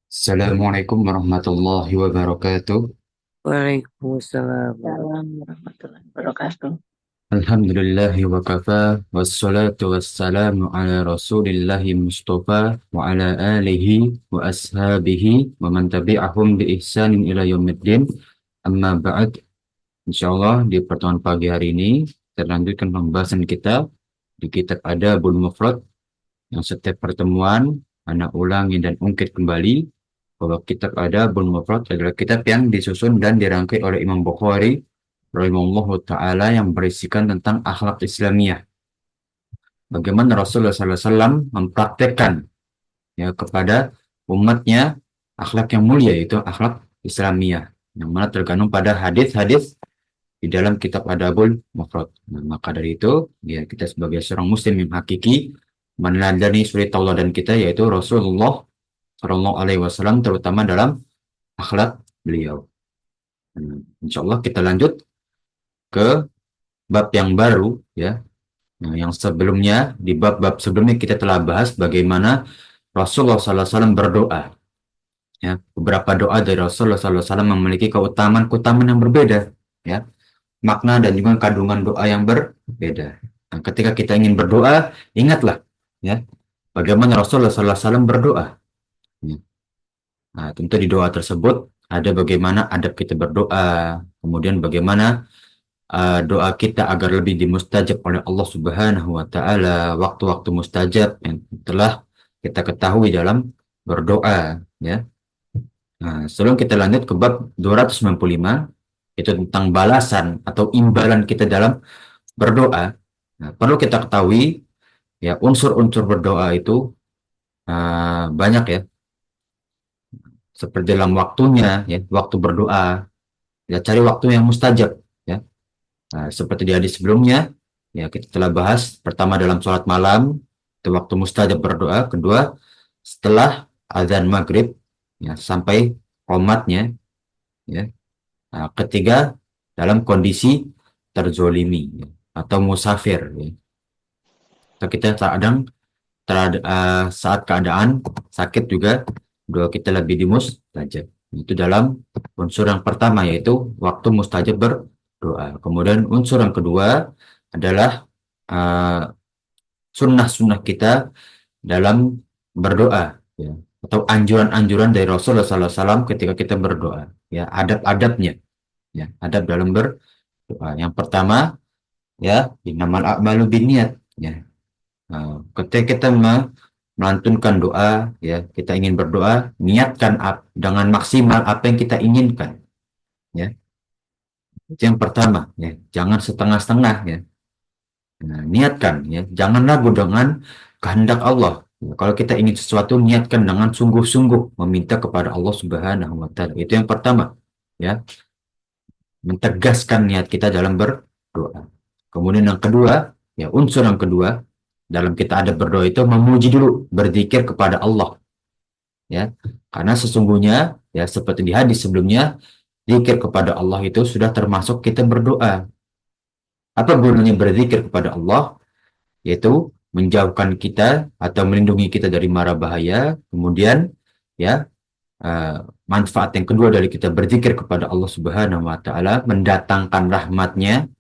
Assalamualaikum warahmatullahi wabarakatuh. Waalaikumsalam warahmatullahi wabarakatuh. Alhamdulillahi wa kafa, wassalatu wassalamu ala rasulillahi mustafa, wa ala alihi wa ashabihi, wa man tabi'ahum bi ihsanin ila yaumiddin. Amma ba'd, insyaallah di pertemuan pagi hari ini, kita lanjutkan pembahasan kita di kitab Adabul Mufrad, yang setiap pertemuan, anak ulangi dan ungkit kembali, bahwa kitab Adabul Mufrad adalah kitab yang disusun dan dirangkai oleh Imam Bukhari rahimahullahu taala yang berisikan tentang akhlak Islamiyah. Bagaimana Rasulullah SAW mempraktekkan ya kepada umatnya akhlak yang mulia, itu akhlak Islamiyah, yang mana tergantung pada hadis-hadis di dalam kitab Adabul Mufrad. Nah, maka dari itu, ya kita sebagai seorang muslim yang hakiki meneladani suri tauladan kita, yaitu Rasulullah Shallallahu Alaihi Wasallam, terutama dalam akhlak beliau. Insya Allah kita lanjut ke bab yang baru, ya. Nah, yang sebelumnya, di bab-bab sebelumnya kita telah bahas bagaimana Rasulullah SAW berdoa. Ya, beberapa doa dari Rasulullah SAW memiliki keutamaan-keutamaan yang berbeda, ya, makna dan juga kandungan doa yang berbeda. Nah, ketika kita ingin berdoa, ingatlah, ya, bagaimana Rasulullah SAW berdoa. Ya. Nah, tentu di doa tersebut ada bagaimana adab kita berdoa, kemudian bagaimana doa kita agar lebih dimustajab oleh Allah Subhanahu wa taala, waktu-waktu mustajab yang telah kita ketahui dalam berdoa, ya. Nah, sebelum kita lanjut ke bab 295, itu tentang balasan atau imbalan kita dalam berdoa. Nah, perlu kita ketahui ya, unsur-unsur berdoa itu banyak ya, seperti dalam waktunya, ya, waktu berdoa, ya, cari waktu yang mustajab, ya. Nah, seperti di hadis sebelumnya, ya, kita telah bahas pertama dalam sholat malam, itu waktu mustajab berdoa. Kedua, setelah azan maghrib, ya, sampai qomatnya, ya. Nah, ketiga, dalam kondisi terzolimi, ya, atau musafir, ya. Atau kita kadang saat keadaan sakit juga doa kita lebih dimustajab. Itu dalam unsur yang pertama, yaitu waktu mustajab berdoa. Kemudian unsur yang kedua adalah uh, sunnah-sunnah kita dalam berdoa, ya, atau anjuran-anjuran dari Rasulullah SAW ketika kita berdoa, ya, adab-adabnya, ya, adab dalam berdoa. Yang pertama, ya, innamal a'malu binniyat, ya. Ketika kita melantunkan doa, ya, kita ingin berdoa, niatkan dengan maksimal apa yang kita inginkan, ya. Itu yang pertama, ya, jangan setengah-setengah, ya. Nah, niatkan, ya, jangan ragu dengan kehendak Allah. Ya, kalau kita ingin sesuatu, niatkan dengan sungguh-sungguh meminta kepada Allah Subhanahu wa taala. Itu yang pertama, ya, mentegaskan niat kita dalam berdoa. Kemudian yang kedua, ya, unsur yang kedua dalam kita ada berdoa itu memuji dulu, berzikir kepada Allah, ya. Karena sesungguhnya, ya, seperti di hadis sebelumnya, zikir kepada Allah itu sudah termasuk kita berdoa. Apa gunanya berzikir kepada Allah? Yaitu menjauhkan kita atau melindungi kita dari mara bahaya. Kemudian, ya, eh, manfaat yang kedua dari kita berzikir kepada Allah Subhanahu wa taala, mendatangkan rahmatnya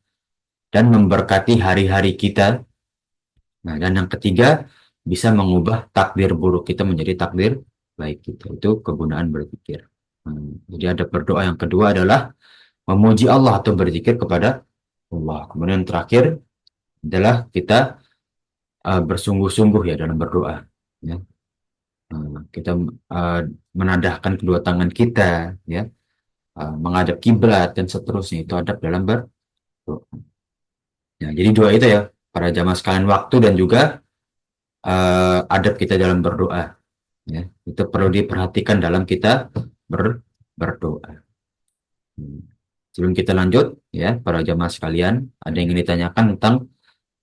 dan memberkati hari-hari kita. Nah, dan yang ketiga, bisa mengubah takdir buruk kita menjadi takdir baik kita. Itu kegunaan berzikir. Jadi ada berdoa yang kedua adalah memuji Allah atau berzikir kepada Allah. Kemudian terakhir adalah kita bersungguh-sungguh, ya, dalam berdoa. Ya. Kita menadahkan kedua tangan kita, ya, menghadap kiblat dan seterusnya. Itu adab dalam berdoa. Ya, jadi dua itu, ya, para jamaah sekalian, waktu dan juga adab kita dalam berdoa, ya, itu perlu diperhatikan dalam kita berdoa. Hmm. Sebelum kita lanjut, ya, para jamaah sekalian, ada yang ingin ditanyakan tentang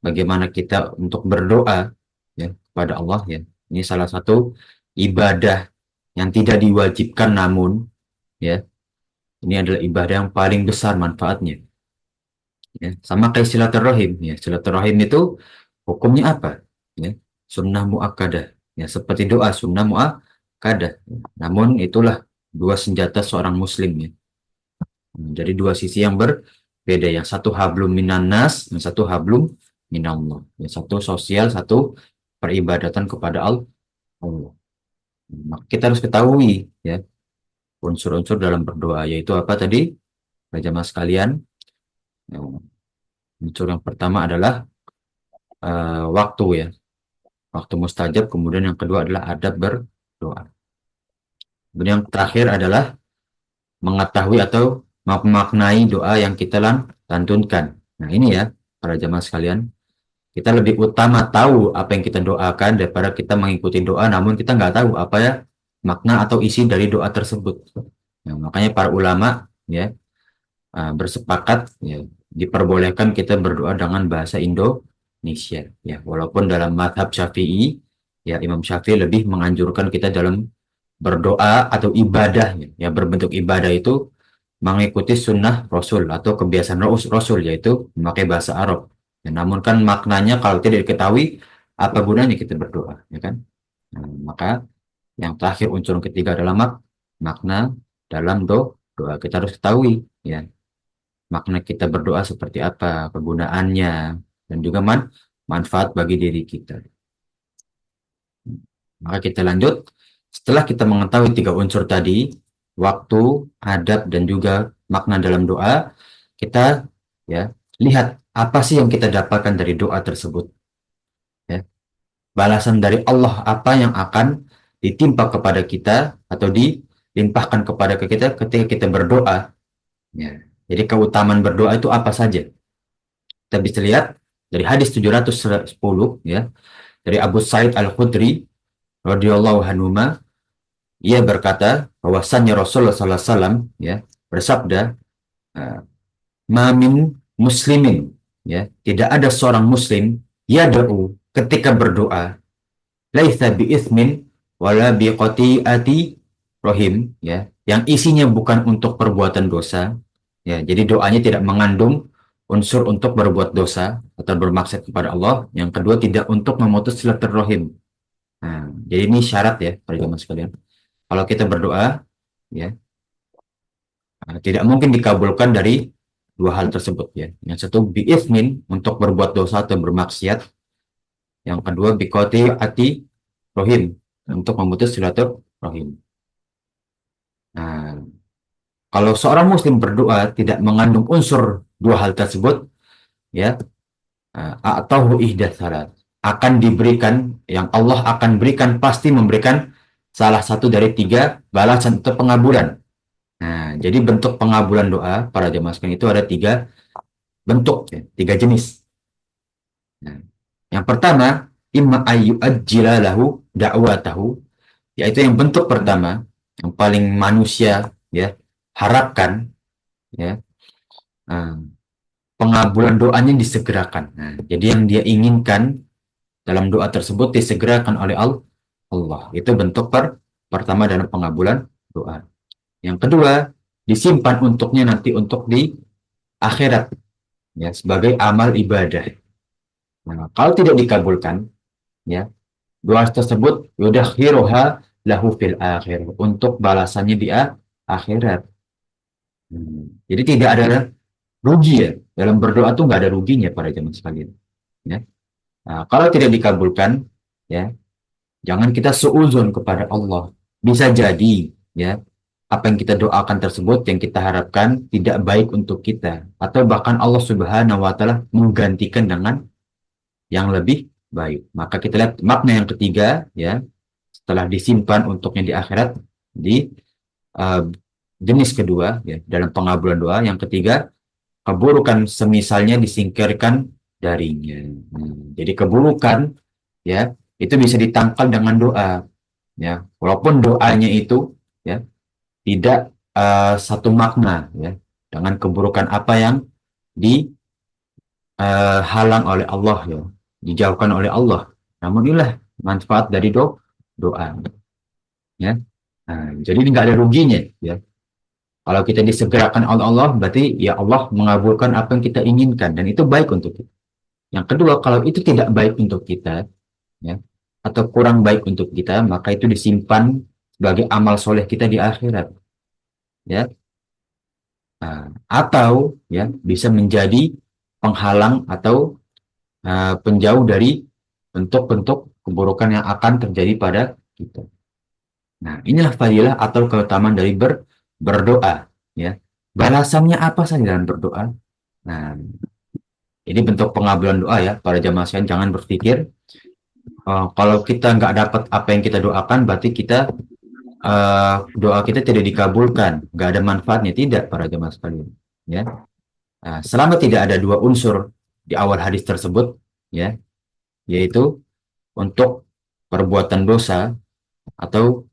bagaimana kita untuk berdoa, ya, kepada Allah, ya. Ini salah satu ibadah yang tidak diwajibkan, namun, ya, ini adalah ibadah yang paling besar manfaatnya. Ya. Sama kayak silaturahim, ya. Silaturahim itu hukumnya apa? Ya. Sunnah muakkadah. Ya, seperti doa sunnah muakkadah. kada. Namun itulah dua senjata seorang muslim ya. Jadi dua sisi yang berbeda. Yang satu hablum minannas, yang satu hablum minallah. Yang satu sosial, satu peribadatan kepada Allah. Maka kita harus ketahui ya unsur-unsur dalam berdoa, yaitu apa tadi, para jamaah sekalian? Ya, unsur yang pertama adalah waktu ya, waktu mustajab. Kemudian yang kedua adalah adab berdoa. Kemudian yang terakhir adalah mengetahui atau memaknai doa yang kita lantunkan. Nah ini ya, para jamaah sekalian, kita lebih utama tahu apa yang kita doakan daripada kita mengikuti doa, namun kita nggak tahu apa ya makna atau isi dari doa tersebut. Nah, makanya para ulama ya bersepakat ya diperbolehkan kita berdoa dengan bahasa Indonesia ya, walaupun dalam mazhab Syafi'i ya Imam Syafi'i lebih menganjurkan kita dalam berdoa atau ibadah ya berbentuk ibadah itu mengikuti sunnah Rasul atau kebiasaan Rasul, yaitu memakai bahasa Arab ya, namun kan maknanya kalau tidak diketahui apa gunanya kita berdoa ya kan. Nah, maka yang terakhir unsur ketiga adalah makna dalam doa kita harus ketahui ya makna kita berdoa seperti apa, kegunaannya, dan juga manfaat bagi diri kita. Maka kita lanjut, setelah kita mengetahui tiga unsur tadi, waktu, adab, dan juga makna dalam doa, kita ya lihat apa sih yang kita dapatkan dari doa tersebut. Ya. Balasan dari Allah apa yang akan ditimpa kepada kita atau dilimpahkan kepada kita ketika kita berdoa. Ya. Jadi keutamaan berdoa itu apa saja? Kita bisa lihat dari hadis 710 ya dari Abu Sa'id Al-Khudri radhiyallahu anhu, ia berkata bahwasannya Rasulullah sallallahu alaihi wasallam ya bersabda, ma min muslimin ya tidak ada seorang muslim yad'u ketika berdoa laisa bi itsmin wala bi qati'ati rahim ya yang isinya bukan untuk perbuatan dosa ya, jadi doanya tidak mengandung unsur untuk berbuat dosa atau bermaksud kepada Allah. Yang kedua, tidak untuk memutus silaturahim. Nah, jadi ini syarat ya, para jemaah sekalian. Kalau kita berdoa, ya, tidak mungkin dikabulkan dari dua hal tersebut ya. Yang satu, bi'ithmin, untuk berbuat dosa atau bermaksiat. Yang kedua, biqati ati rohim, untuk memutus silaturahim. Nah, kalau seorang muslim berdoa tidak mengandung unsur dua hal tersebut, ya, atau ihdatsy salat akan diberikan, yang Allah akan berikan, pasti memberikan salah satu dari tiga balasan atau pengabulan. Nah, jadi bentuk pengabulan doa para jemaah sekalian itu ada tiga bentuk, ya, tiga jenis. Nah, yang pertama, imma ayyu ajjila lahu da'watahu, yaitu yang bentuk pertama, yang paling manusia ya harapkan ya, pengabulan doanya disegerakan. Nah, jadi yang dia inginkan dalam doa tersebut disegerakan oleh Allah. Itu bentuk pertama dalam pengabulan doa. Yang kedua, disimpan untuknya nanti untuk di akhirat ya sebagai amal ibadah. Nah, kalau tidak dikabulkan ya, doa tersebut yudakhiruha lahu fil akhir, untuk balasannya di akhirat. Jadi tidak ada rugi ya dalam berdoa tuh, nggak ada ruginya para jemaah sekalian ya. Nah, kalau tidak dikabulkan ya jangan kita suuzon kepada Allah, bisa jadi ya apa yang kita doakan tersebut, yang kita harapkan tidak baik untuk kita, atau bahkan Allah Subhanahu wa taala menggantikan dengan yang lebih baik. Maka kita lihat makna yang ketiga ya, setelah disimpan untuknya di akhirat, di jenis kedua ya dalam pengabulan doa, yang ketiga, keburukan semisalnya disingkirkan darinya. Jadi keburukan ya itu bisa ditangkal dengan doa ya, walaupun doanya itu ya tidak satu makna ya dengan keburukan apa yang dihalang oleh Allah ya, dijauhkan oleh Allah. Namun inilah manfaat dari doa ya. Nah, jadi nggak ada ruginya ya. Kalau kita disegerakan oleh Allah, berarti ya Allah mengabulkan apa yang kita inginkan, dan itu baik untuk kita. Yang kedua, kalau itu tidak baik untuk kita, ya, atau kurang baik untuk kita, maka itu disimpan sebagai amal soleh kita di akhirat, ya. Nah, atau ya bisa menjadi penghalang atau penjauh dari bentuk-bentuk keburukan yang akan terjadi pada kita. Nah, inilah fadilah atau keutamaan dari berdoa, ya. Balasannya apa saja dalam berdoa? Nah, ini bentuk pengabulan doa ya, para jamaah sekalian. Jangan berpikir kalau kita nggak dapat apa yang kita doakan, berarti doa kita tidak dikabulkan, nggak ada manfaatnya. Tidak, para jamaah sekalian. Ya, nah, selama tidak ada dua unsur di awal hadis tersebut, ya, yaitu untuk perbuatan dosa atau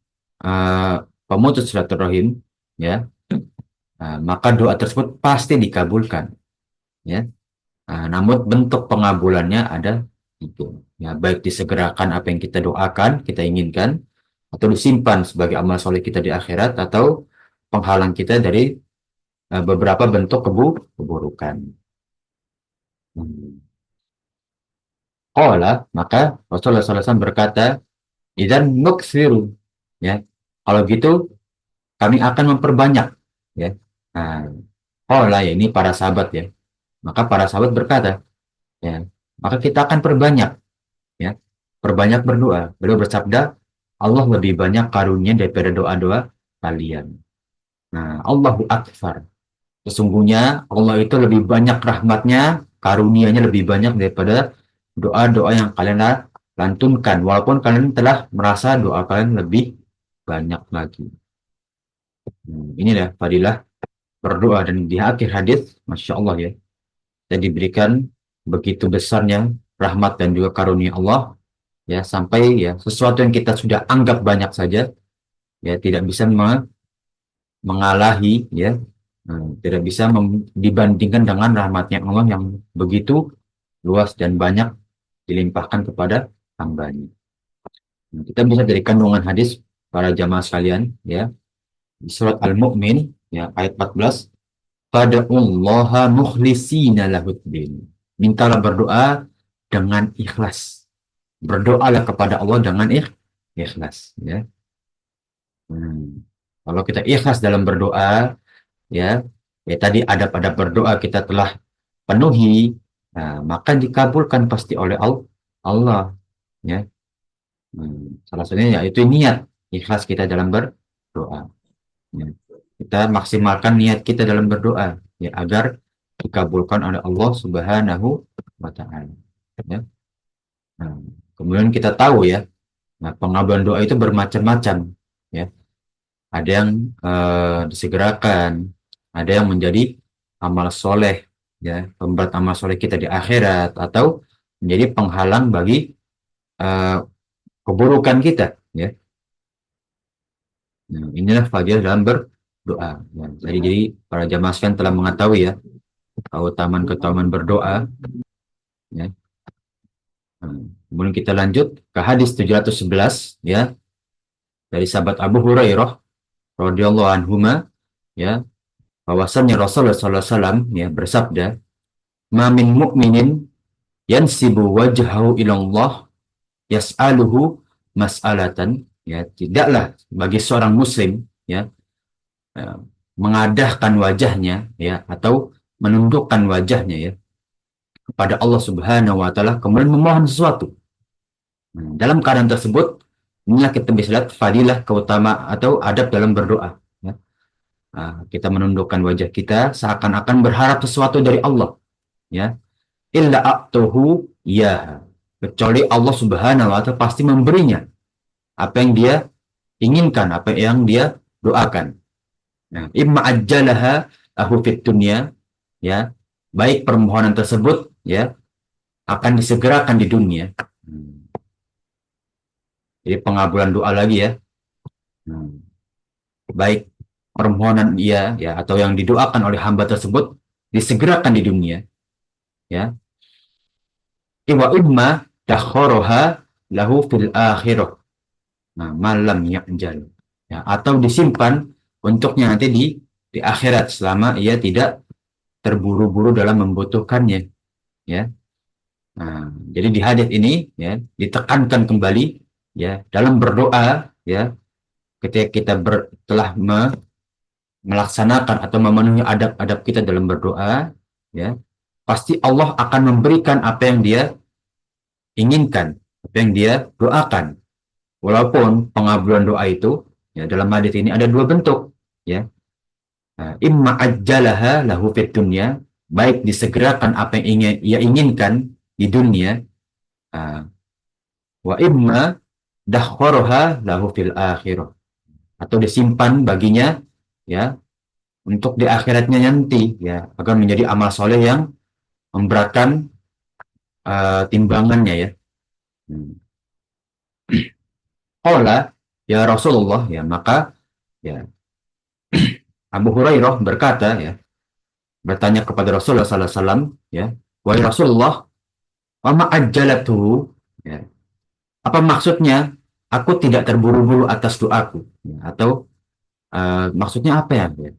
pemutus silaturahim, ya, maka doa tersebut pasti dikabulkan, ya. Namun bentuk pengabulannya ada itu, ya, baik disegerakan apa yang kita doakan, kita inginkan, atau disimpan sebagai amal soleh kita di akhirat, atau penghalang kita dari beberapa bentuk keburukan. Hmm. Maka Rasulullah SAW berkata, "Idzan nuksiru." Ya, kalau gitu kami akan memperbanyak. Ya, nah, ya ini para sahabat ya. Maka para sahabat berkata, ya, maka kita akan perbanyak, ya, perbanyak berdoa. Beliau bersabda, Allah lebih banyak karunia daripada doa-doa kalian. Nah, Allahu Akbar. Sesungguhnya Allah itu lebih banyak rahmatnya, karunianya lebih banyak daripada doa-doa yang kalian lantunkan. Walaupun kalian telah merasa doa kalian lebih banyak lagi. Inilah fadilah berdoa, dan di akhir hadis, Masya Allah ya, kita diberikan begitu besarnya rahmat dan juga karunia Allah, ya, sampai ya sesuatu yang kita sudah anggap banyak saja, ya, tidak bisa mengalahi, ya, tidak bisa dibandingkan dengan rahmatnya Allah yang begitu luas dan banyak dilimpahkan kepada hambanya. Nah, kita bisa dari kandungan hadis para jamaah sekalian, ya, di surat Al-Mu'min, ya, ayat 14, "Fad'ullaha mukhlishina lahuddin." Mintalah berdoa dengan ikhlas. Berdoalah kepada Allah dengan ikhlas, ya. Kalau kita ikhlas dalam berdoa, ya, ya tadi adab-adab berdoa kita telah penuhi, nah, maka dikabulkan pasti oleh Allah, ya. Salah satunya yaitu niat ikhlas kita dalam berdoa, ya. Kita maksimalkan niat kita dalam berdoa, ya, agar dikabulkan oleh Allah Subhanahu wa Ta'ala, ya. Nah, kemudian kita tahu ya, nah, pengabulan doa itu bermacam-macam, ya. Ada yang disegerakan, ada yang menjadi amal soleh, ya, pemberat amal soleh kita di akhirat, atau menjadi penghalang bagi eh, keburukan kita, ya. Nah, inilah fadilah dalam berdoa, ya. Jadi para jamaah sekalian telah mengetahui ya keutamaan-keutamaan berdoa, ya. Nah, kemudian kita lanjut ke hadis 711, ya, dari sahabat Abu Hurairah radhiyallahu anhuma, ya, bahwasannya Rasulullah SAW ya bersabda, "Ma min mu'minin yansibu wajhahu ilallah yas'aluhu mas'alatan." Ya, tidaklah bagi seorang muslim, ya, eh, mengadahkan wajahnya, ya, atau menundukkan wajahnya, ya, kepada Allah Subhanahu wa taala kemudian memohon sesuatu. Dalam keadaan tersebut, inilah kita bisa lihat fadilah, keutamaan atau adab dalam berdoa, ya. Kita menundukkan wajah kita seakan-akan berharap sesuatu dari Allah, ya. Illa a'tuhu ya, kecuali Allah Subhanahu wa taala pasti memberinya apa yang dia inginkan, apa yang dia doakan. Nah, imma ajjalaha lahu fid dunya, ya, baik permohonan tersebut, ya, akan disegerakan di dunia. Jadi pengabulan doa lagi ya. Baik permohonan dia, ya, atau yang didoakan oleh hamba tersebut disegerakan di dunia, ya. Iwa imma dakhoroha lahu fil akhirah. Nah, malam ya'jal. Ya, atau disimpan untuknya nanti di akhirat selama ia tidak terburu-buru dalam membutuhkannya, ya. Nah, jadi di hadis ini ya ditekankan kembali, ya, dalam berdoa, ya, ketika kita telah melaksanakan atau memenuhi adab-adab kita dalam berdoa, ya, pasti Allah akan memberikan apa yang Dia inginkan, apa yang Dia doakan. Walaupun pengabulan doa itu, ya, dalam hadis ini ada dua bentuk, ya. Nah, imma ajjalaha lahu fid dunya, baik disegerakan apa yang ia inginkan di dunia, wa imma dakhwaraha lahu fil akhirah, atau disimpan baginya, ya, untuk di akhiratnya nanti, ya, agar menjadi amal soleh yang memberatkan timbangannya, ya. Hmm. Qala ya Rasulullah, ya, maka, ya, Abu Hurairah berkata, ya, bertanya kepada Rasulullah sallallahu alaihi wasallam, ya, wahai Rasulullah, wa ma ajjalatuhu, ya, apa maksudnya aku tidak terburu-buru atas doaku, ya, atau maksudnya apa, ya, ya?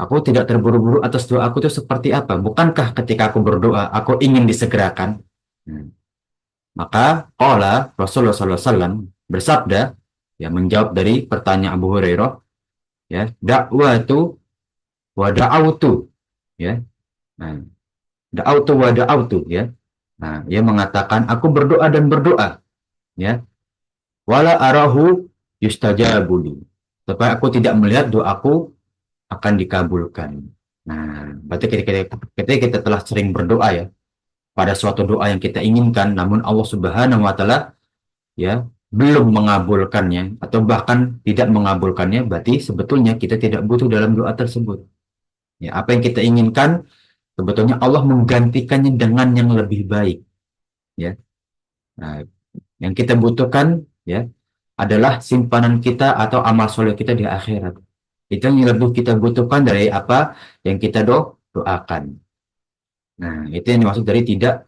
Aku tidak terburu-buru atas doaku itu seperti apa? Bukankah ketika aku berdoa aku ingin disegerakan? Hmm. Maka qala Rasulullah sallallahu alaihi wasallam bersabda, ya, menjawab dari pertanyaan Abu Hurairah, ya, dakwatu wa da'autu, ya. Nah, da'autu wa da'autu, ya. Nah, ia mengatakan aku berdoa dan berdoa, ya. Wala arahu yustajabuli. Supaya aku tidak melihat doaku akan dikabulkan. Nah, berarti ketika kita telah sering berdoa, ya, pada suatu doa yang kita inginkan, namun Allah Subhanahu wa taala, ya, belum mengabulkannya atau bahkan tidak mengabulkannya, berarti sebetulnya kita tidak butuh dalam doa tersebut. Ya, apa yang kita inginkan sebetulnya Allah menggantikannya dengan yang lebih baik, ya. Nah, yang kita butuhkan, ya, adalah simpanan kita atau amal soleh kita di akhirat. Itu yang lebih kita butuhkan dari apa yang kita doakan. Nah, itu yang dimaksud dari tidak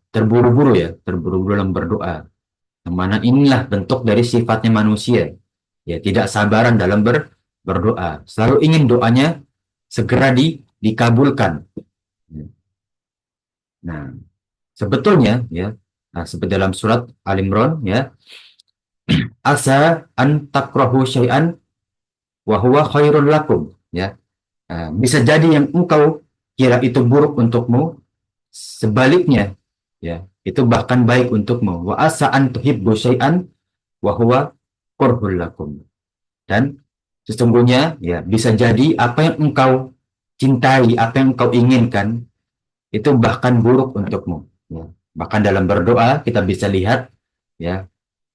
terburu-buru, ya, terburu-buru dalam berdoa. Yang mana inilah bentuk dari sifatnya manusia, ya, tidak sabaran dalam berdoa. Selalu ingin doanya segera dikabulkan. Nah, sebetulnya, ya, nah, seperti dalam surat Al-Imran, ya, asa an takrahu syai'an wa huwa khairul lakum, ya. Nah, bisa jadi yang engkau kira itu buruk untukmu, sebaliknya, ya, itu bahkan baik untukmu. Wa asa an tuhibbu syai'an wa huwa kurhul lakum. Dan sesungguhnya, ya, bisa jadi apa yang engkau cintai, apa yang engkau inginkan, itu bahkan buruk untukmu, ya. Bahkan dalam berdoa kita bisa lihat, ya,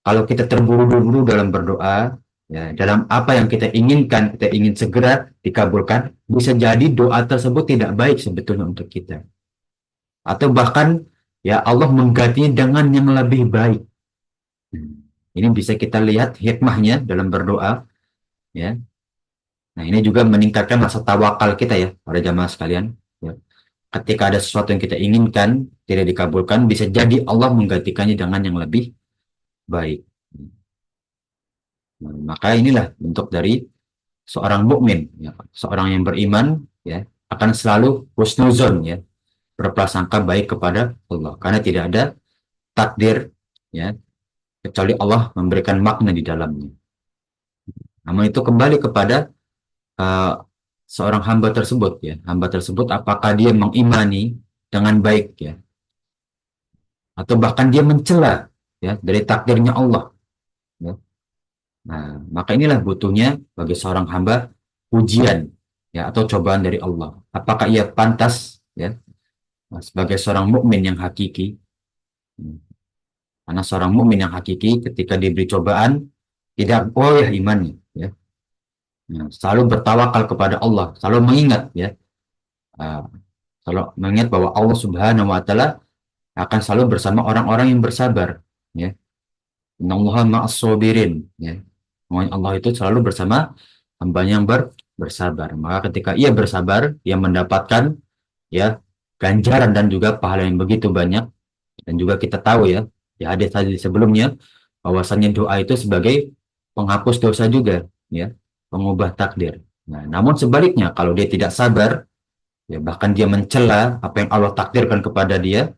kalau kita terburu-buru dalam berdoa, ya, dalam apa yang kita inginkan, kita ingin segera dikabulkan, bisa jadi doa tersebut tidak baik sebetulnya untuk kita. Atau bahkan, ya, Allah menggantinya dengan yang lebih baik. Ini bisa kita lihat hikmahnya dalam berdoa, ya. Nah, ini juga meningkatkan rasa tawakal kita, ya, para jamaah sekalian, ya. Ketika ada sesuatu yang kita inginkan tidak dikabulkan, bisa jadi Allah menggantikannya dengan yang lebih baik. Nah, maka inilah bentuk dari seorang mukmin, ya, seorang yang beriman, ya, akan selalu husnuzon, ya, berprasangka baik kepada Allah, karena tidak ada takdir, ya, kecuali Allah memberikan makna di dalamnya. Namun itu kembali kepada uh, seorang hamba tersebut, ya, hamba tersebut apakah dia mengimani dengan baik, ya, atau bahkan dia mencela, ya, dari takdirnya Allah, ya. Nah, maka inilah butuhnya bagi seorang hamba ujian, ya, atau cobaan dari Allah. Apakah ia pantas, ya, sebagai seorang mukmin yang hakiki? Karena seorang mukmin yang hakiki ketika diberi cobaan tidak goyah imannya, ya. Nah, selalu bertawakal kepada Allah, selalu mengingat, ya, selalu mengingat bahwa Allah Subhanahu wa taala akan selalu bersama orang-orang yang bersabar, ya. Innallaha ma'as sabirin, ya. Allah itu selalu bersama hambanya yang bersabar. Maka ketika ia bersabar, ia mendapatkan, ya, ganjaran dan juga pahala yang begitu banyak. Dan juga kita tahu, ya, di hadis-hadis sebelumnya bahwasanya doa itu sebagai penghapus dosa juga, ya, pengubah takdir. Nah, namun sebaliknya kalau dia tidak sabar, ya, bahkan dia mencela apa yang Allah takdirkan kepada dia,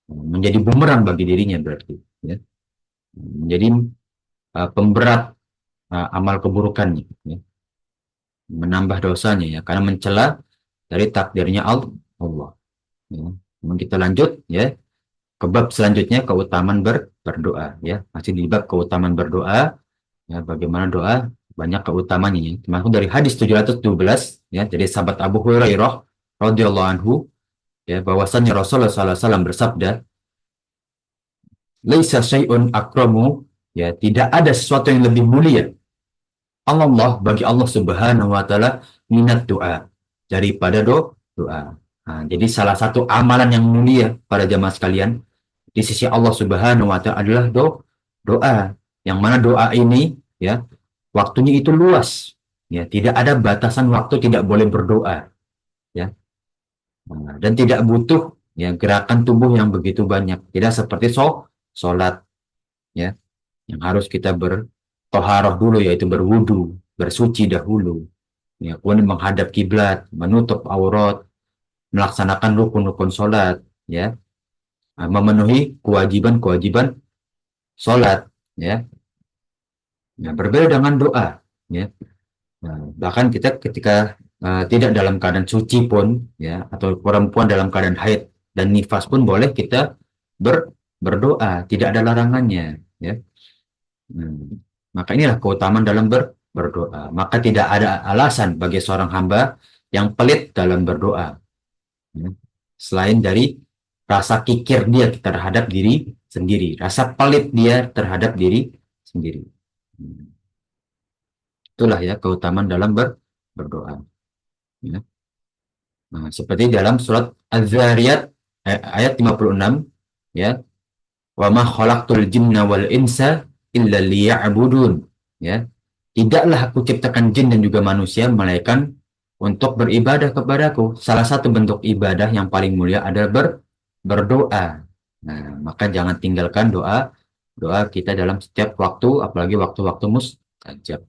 menjadi bumerang bagi dirinya berarti, ya. Menjadi pemberat amal keburukannya, ya, menambah dosanya ya, karena mencela dari takdirnya Allah. Ya. Kemudian kita lanjut ya ke bab selanjutnya, keutamaan berdoa ya, masih di bab keutamaan berdoa ya, bagaimana doa banyak keutamanya ya. Termasuk dari hadis 712 ya, dari sahabat Abu Hurairah radhiyallahu anhu ya, bahwasannya Rasulullah SAW bersabda, laisa syai'un akramu, ya, tidak ada sesuatu yang lebih mulia Allah bagi Allah Subhanahu wa taala minat doa, daripada doa. Nah, jadi salah satu amalan yang mulia pada jamaah sekalian di sisi Allah Subhanahu wa taala adalah doa. Yang mana doa ini ya, waktunya itu luas. Ya, tidak ada batasan waktu tidak boleh berdoa, ya. Nah, dan tidak butuh ya gerakan tubuh yang begitu banyak. Tidak seperti sholat ya, yang harus kita bertoharoh dulu, yaitu berwudu, bersuci dahulu. Ya, kemudian menghadap kiblat, menutup aurat, melaksanakan rukun-rukun sholat, ya, memenuhi kewajiban-kewajiban sholat, ya. Nah, berbeda dengan doa, ya. Nah, bahkan kita ketika tidak dalam keadaan suci pun, ya, atau perempuan dalam keadaan haid dan nifas pun boleh kita berdoa, tidak ada larangannya, ya. Hmm. Maka inilah keutamaan dalam berdoa. Maka tidak ada alasan bagi seorang hamba yang pelit dalam berdoa, ya. Selain dari rasa kikir dia terhadap diri sendiri, rasa pelit dia terhadap diri sendiri. Hmm. Itulah ya keutamaan dalam berdoa. Ya. Nah, seperti dalam surat Az-Zariyat ayat 56, ya, wa ma khalaqtul jinna wal insa illa liya'budun, ya. Tidaklah aku ciptakan jin dan juga manusia melainkan untuk beribadah kepadaku. Salah satu bentuk ibadah yang paling mulia adalah berdoa. Nah, maka jangan tinggalkan doa kita dalam setiap waktu, apalagi waktu-waktu mustajab.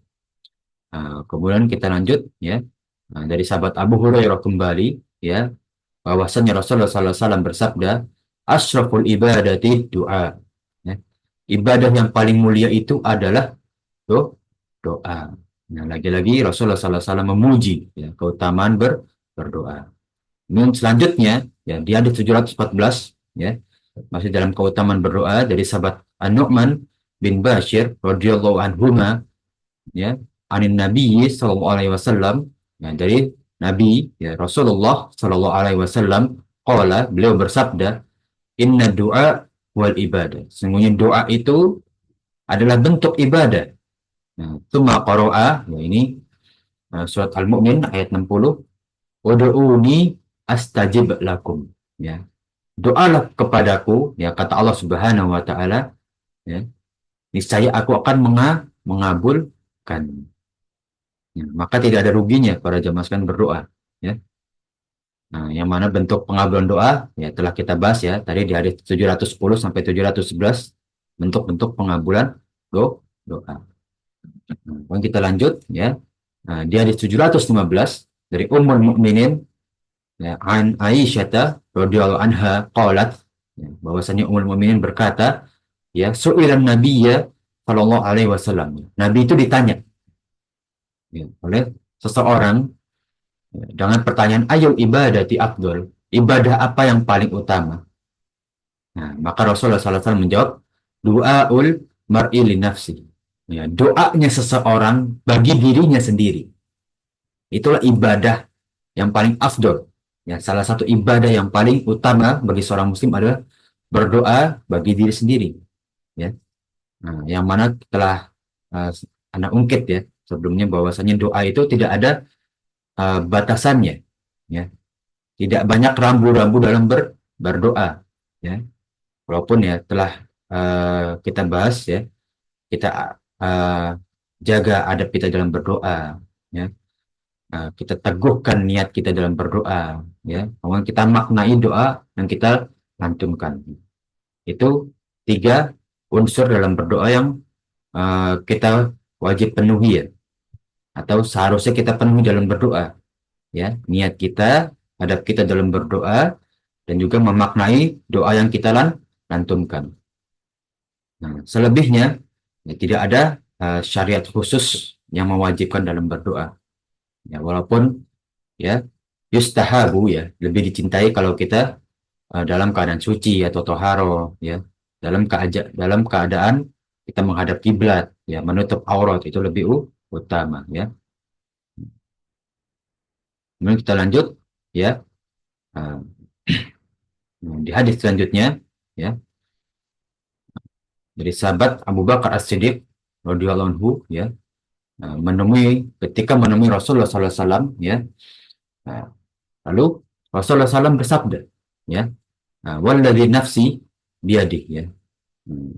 Kemudian kita lanjut ya. Dari sahabat Abu Hurairah kembali ya, bahwasanya Rasulullah SAW bersabda, asyraful ibadati doa. Ya. Ibadah yang paling mulia itu adalah doa. Nah, lagi-lagi Rasulullah SAW memuji ya, keutamaan berdoa. Kemudian selanjutnya ya, di hadis 714 ya, masih dalam keutamaan berdoa dari sahabat An-Nu'man bin Bashir radhiyallahu anhuma ya, anin Nabi sallallahu alaihi wasallam, ya, dari Nabi ya Rasulullah sallallahu alaihi wasallam qala, beliau bersabda, inna du'a wal ibadah, sesungguhnya doa itu adalah bentuk ibadah. Nah, tsumma qara'a, ya ini surat Al-Mu'min ayat 60, ud'uni astajib lakum, ya. Doalah kepadaku, ya, kata Allah Subhanahu wa taala, ya. Niscaya aku akan mengabulkan. Ya, maka tidak ada ruginya para jamaah sekalian berdoa, ya. Nah, yang mana bentuk pengabulan doa ya telah kita bahas ya tadi di hadis 710 sampai 711, bentuk-bentuk pengabulan doa. Nah, kita lanjut ya. Nah, di hadis 715 dari Ummul Mukminin ya, an Aisyah radhiyallahu anha qalat, ya, bahwasanya Ummul Mukminin berkata, ya, su'ilan nabiyya sallallahu alaihi wasallam. Nabi itu ditanya ya, oleh seseorang ya, dengan pertanyaan, ayo ibadati afdol, ibadah apa yang paling utama? Nah, maka Rasulullah SAW menjawab, du'aul mar'i li nafsi. Ya, doanya seseorang bagi dirinya sendiri. Itulah ibadah yang paling afdol. Ya, salah satu ibadah yang paling utama bagi seorang muslim adalah berdoa bagi diri sendiri. Ya. Nah, yang mana telah anak ungkit ya sebelumnya bahwasanya doa itu tidak ada batasannya. Ya. Tidak banyak rambu-rambu dalam berdoa. Ya. Walaupun ya telah kita bahas ya, kita jaga adab kita dalam berdoa. Ya. Kita teguhkan niat kita dalam berdoa, ya. Kemudian kita maknai doa dan kita lantunkan. Itu 3 unsur dalam berdoa yang kita wajib penuhi ya, atau seharusnya kita penuhi dalam berdoa, ya. Niat kita, adab kita dalam berdoa, dan juga memaknai doa yang kita lantunkan. Nah, selebihnya ya, tidak ada syariat khusus yang mewajibkan dalam berdoa. Ya, walaupun ya yustahabu ya lebih dicintai kalau kita dalam keadaan suci atau toharo ya dalam keadaan kita menghadap kiblat ya menutup aurat itu lebih utama ya. Kemudian kita lanjut ya. Uh, di hadis selanjutnya ya dari sahabat Abu Bakar As-Siddiq radhiyallahu anhu ya ketika menemui Rasulullah SAW ya. Nah, lalu Rasulullah SAW bersabda ya, walladzi nafsi biadih ya. Hmm.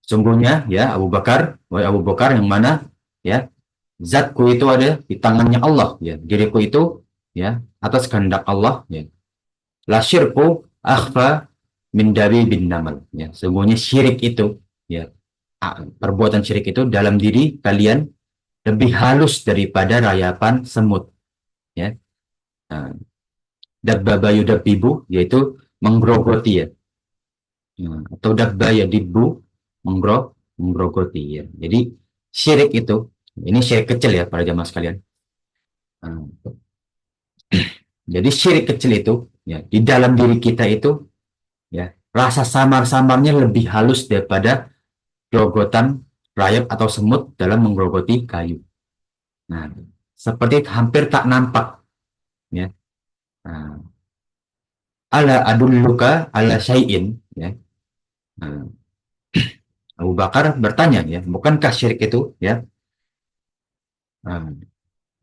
Sungguhnya ya Abu Bakar, wahai Abu Bakar yang mana ya zatku itu ada di tangannya Allah ya, diriku itu ya atas kehendak Allah ya. La syirku akhfa min dabi bin namal ya. Sungguhnya syirik itu ya perbuatan syirik itu dalam diri kalian lebih halus daripada rayapan semut ya. Nah, dabbaba yudabbibu yaitu menggerogoti ya. Atau dabba yadibbu menggerogoti ya. Jadi syirik itu ini syirik kecil ya para jamaah sekalian. Nah, jadi syirik kecil itu ya di dalam diri kita itu ya rasa samar-samarnya lebih halus daripada gerogotan rayap atau semut dalam menggerogoti kayu. Nah, seperti hampir tak nampak ya. Nah, ala adulluka ala syai'in ya. Nah, Abu Bakar bertanya ya, bukankah syirik itu ya? Nah,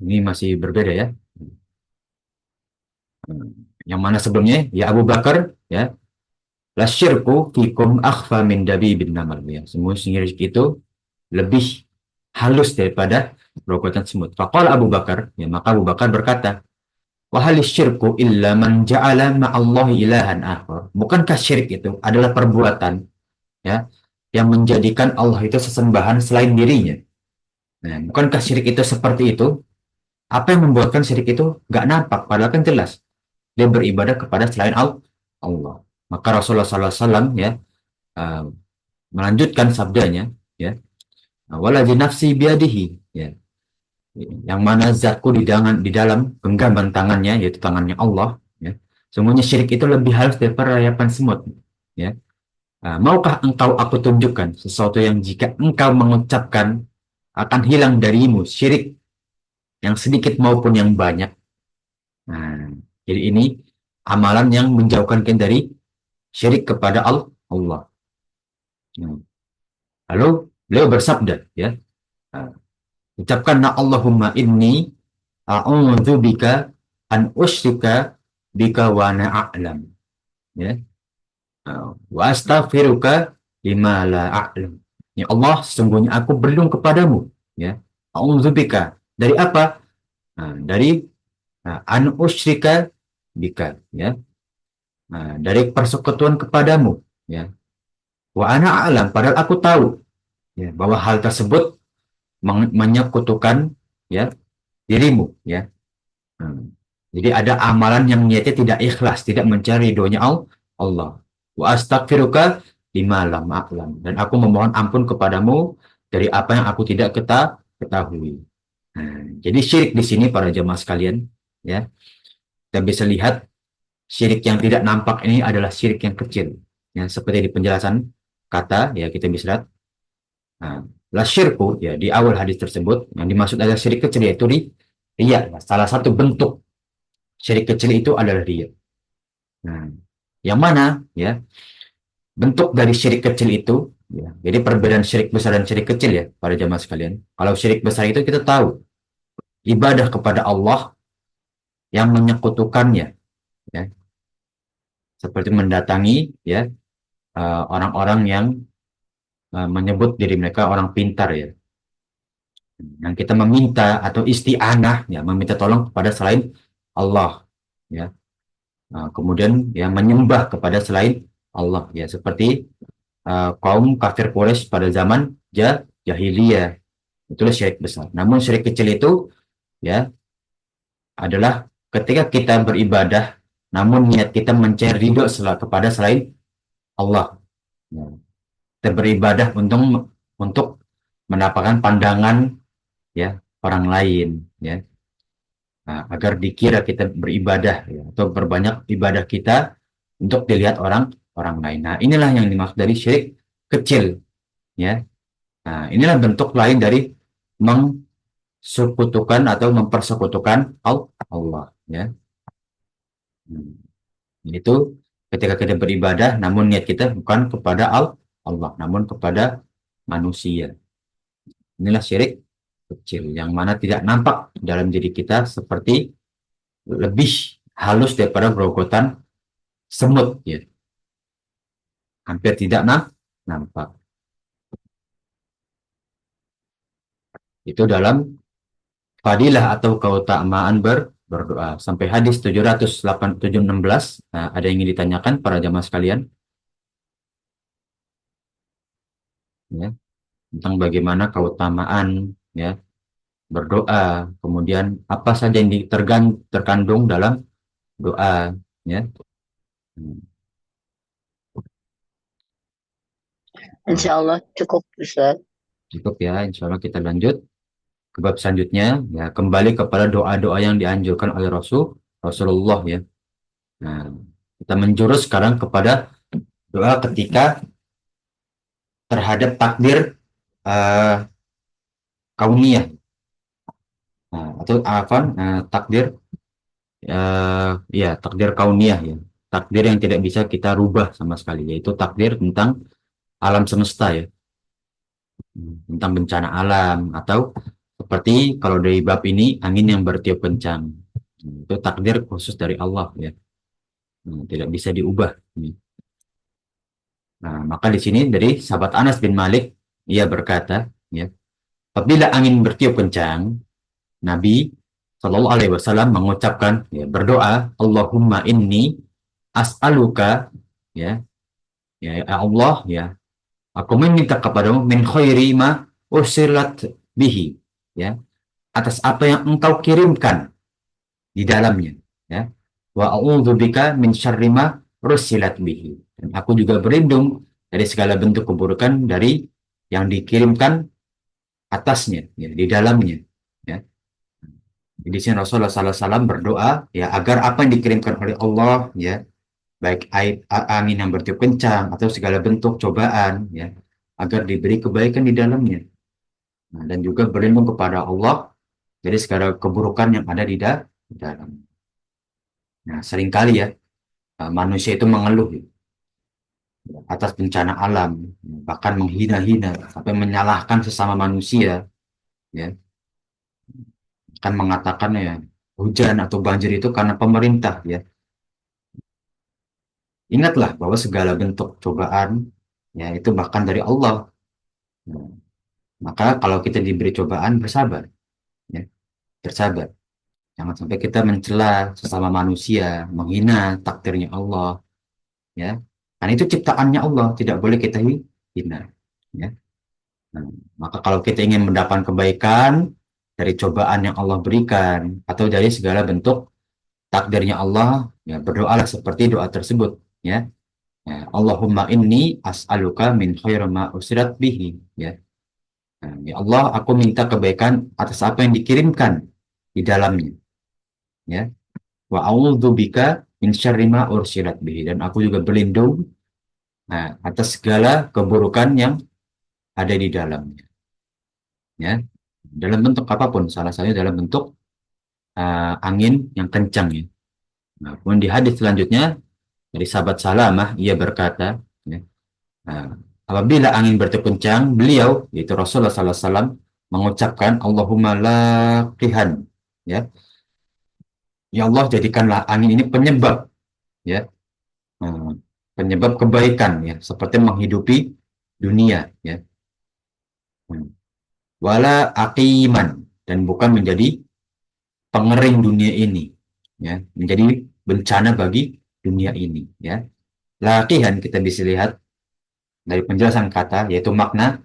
ini masih berbeda ya. Yang mana sebelumnya ya Abu Bakar ya la syirku fikum akhfa min dabi bin namal ya. Semua syirik itu lebih halus daripada rokotan semut. Faqala Abu Bakar ya maka Abu Bakar berkata, wa hal syirku illa man ja'ala ma'allahi ilahan akhar. Bukankah syirik itu adalah perbuatan ya yang menjadikan Allah itu sesembahan selain dirinya. Nah, bukankah syirik itu seperti itu? Apa yang membuatkan syirik itu nggak nampak? Padahal kan jelas dia beribadah kepada selain Allah. Maka Rasulullah SAW ya melanjutkan sabdanya ya, waladzi nafsi biadihi ya, yang mana zatku di dalam genggaman tangannya yaitu tangannya Allah ya. Semuanya syirik itu lebih halus daripada rayapan semut ya. Maukah engkau aku tunjukkan sesuatu yang jika engkau mengucapkan akan hilang darimu syirik yang sedikit maupun yang banyak. Nah, jadi ini amalan yang menjauhkan kita dari syirik kepada Allah. Lalu beliau bersabda, ya, ucapkanlah Allahumma inni a'udzu bika an usyrika bika wa ana a'lam. Ya. Wa astaghfiruka lima la a'lam. Ya Allah, sesungguhnya aku berlindung kepadamu, ya. A'udzu bika. Dari apa? Dari an usyrika bika, ya. Dari persekutuan kepadamu, ya. Wa ana a'lam, padahal aku tahu ya bahwa hal tersebut menyekutukan ya dirimu ya. Jadi ada amalan yang niatnya tidak ikhlas, tidak mencari ridhonya Allah. Wa astaghfiruka lima lam a'lam, dan aku memohon ampun kepadamu dari apa yang aku tidak ketahui. Jadi syirik di sini para jemaah sekalian ya. Kita bisa lihat syirik yang tidak nampak ini adalah syirik yang kecil. Ya, seperti di penjelasan kata ya kita bisa lihat. La syirku ya di awal hadis tersebut yang dimaksud adalah syirik kecil yaitu riya. Salah satu bentuk syirik kecil itu adalah riya. Yang mana ya bentuk dari syirik kecil itu ya. Jadi perbedaan syirik besar dan syirik kecil ya para jamaah sekalian. Kalau syirik besar itu kita tahu ibadah kepada Allah yang menyekutukannya ya. Seperti mendatangi ya orang-orang yang menyebut diri mereka orang pintar ya. Yang kita meminta atau isti'anah ya, meminta tolong kepada selain Allah ya. Kemudian ya menyembah kepada selain Allah ya, seperti kaum kafir Quraisy pada zaman jahiliyah. Itulah syirik besar. Namun syirik kecil itu ya adalah ketika kita beribadah namun niat kita mencari ridho kepada selain Allah. Ya. kita beribadah untuk mendapatkan pandangan ya orang lain ya. Nah, agar dikira kita beribadah ya, atau berbanyak ibadah kita untuk dilihat orang orang lain. Nah, inilah yang dimaksud dari syirik kecil ya. Nah, inilah bentuk lain dari mengsekutukan atau mempersekutukan Allah ya. Hmm. Itu ketika kita beribadah namun niat kita bukan kepada Allah namun kepada manusia. Inilah syirik kecil yang mana tidak nampak dalam diri kita seperti lebih halus daripada gerogotan semut ya. Hampir tidak nampak. Itu dalam fadilah atau keutamaan berdoa. Sampai hadis 716. Nah, ada yang ingin ditanyakan para jamaah sekalian ya, tentang bagaimana keutamaan ya berdoa, kemudian apa saja yang terkandung dalam doa ya. Hmm, Insya Allah cukup Ustaz. Cukup ya, insya Allah kita lanjut ke bab selanjutnya ya, kembali kepada doa-doa yang dianjurkan oleh Rasulullah ya. Nah, kita menjurus sekarang kepada doa ketika terhadap takdir uh, kauniyah. Nah, atau apa? Takdir ya takdir kauniyah ya. Takdir yang tidak bisa kita rubah sama sekali, yaitu takdir tentang alam semesta ya. Tentang bencana alam atau seperti kalau dari bab ini angin yang bertiup kencang. Itu takdir khusus dari Allah ya. Tidak bisa diubah. Nah, maka di sini dari sahabat Anas bin Malik, ia berkata, ya, apabila angin bertiup kencang, Nabi Shallallahu Alaihi Wasallam mengucapkan, ya, berdoa, Allahumma inni as'aluka, ya, ya Allah, ya, aku meminta kepadamu min khairi ma usilat bihi, ya, atas apa yang engkau kirimkan di dalamnya, ya, wa a'udzubika min syarri ma rusilat bihi. Dan aku juga berlindung dari segala bentuk keburukan dari yang dikirimkan atasnya, ya, di dalamnya. Ya. Di sini Rasulullah SAW berdoa ya agar apa yang dikirimkan oleh Allah ya baik angin yang bertiup kencang atau segala bentuk cobaan ya agar diberi kebaikan di dalamnya. Nah, dan juga berlindung kepada Allah dari segala keburukan yang ada di dalam. Nah, seringkali ya manusia itu mengeluh ya, atas bencana alam, bahkan menghina-hina sampai menyalahkan sesama manusia ya, kan mengatakan ya hujan atau banjir itu karena pemerintah ya. Ingatlah bahwa segala bentuk cobaan ya itu bahkan dari Allah. Nah, maka kalau kita diberi cobaan bersabar ya, bersabar. Jangan sampai kita mencela sesama manusia, menghina takdirnya Allah ya. Kan itu ciptaannya Allah, tidak boleh kita hina ya. Nah, maka kalau kita ingin mendapatkan kebaikan dari cobaan yang Allah berikan atau dari segala bentuk takdirnya Allah, ya berdoalah seperti doa tersebut, ya. Ya, Allahumma inni as'aluka min khairi ma usirat bihi, ya. Nah, ya Allah, aku minta kebaikan atas apa yang dikirimkan di dalamnya, ya. Wa a'udzubika min syarri ma ursilat bihi, dan aku juga berlindung atas segala keburukan yang ada di dalamnya, ya. Dalam bentuk apapun, salah satunya dalam bentuk angin yang kencang, ya. Nah, kemudian di hadis selanjutnya dari sahabat Salamah, ia berkata, ya, nah, apabila angin bertiup kencang, beliau, yaitu Rasulullah SAW, mengucapkan, Allahumma laqihan, ya, ya Allah jadikanlah angin ini penyebab, ya, nah, penyebab kebaikan, ya, seperti menghidupi dunia, ya, wala aqiman, dan bukan menjadi pengering dunia ini, ya, menjadi bencana bagi dunia ini, ya. Laqihan kita bisa lihat dari penjelasan kata, yaitu makna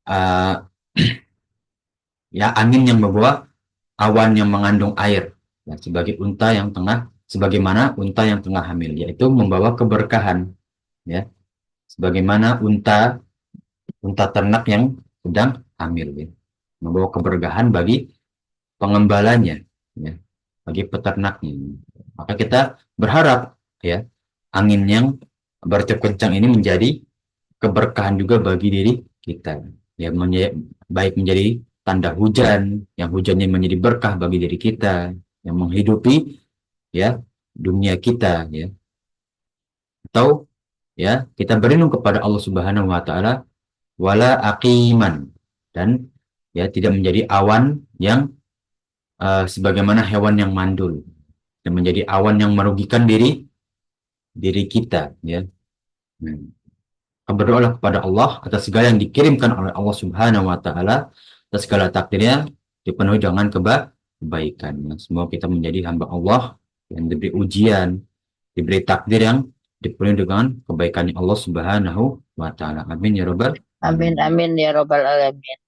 uh, ya angin yang membawa awan yang mengandung air, ya, sebagai unta yang tengah, sebagaimana unta yang tengah hamil, yaitu membawa keberkahan, ya, sebagaimana unta unta ternak yang sedang hamil, ya. Membawa keberkahan bagi pengembalanya, ya, bagi peternaknya. Maka kita berharap, ya, angin yang bertiup kencang ini menjadi keberkahan juga bagi diri kita, ya, baik menjadi tanda hujan, yang hujannya menjadi berkah bagi diri kita, yang menghidupi, ya, dunia kita, ya, atau, ya, kita berlindung kepada Allah Subhanahu wa taala wala aqiman, dan, ya, tidak menjadi awan yang sebagaimana hewan yang mandul, dan menjadi awan yang merugikan diri diri kita, ya. Hmm. Berdoalah kepada Allah atas segala yang dikirimkan oleh Allah Subhanahu wa taala, atas segala takdirnya dipenuhi dengan kebaikan. Ya. Semoga kita menjadi hamba Allah yang diberi ujian, diberi takdir yang dipenuhi dengan kebaikan Allah Subhanahu wa taala. Amin ya rabbal Amin, alamin. amin ya Robbal Alamin.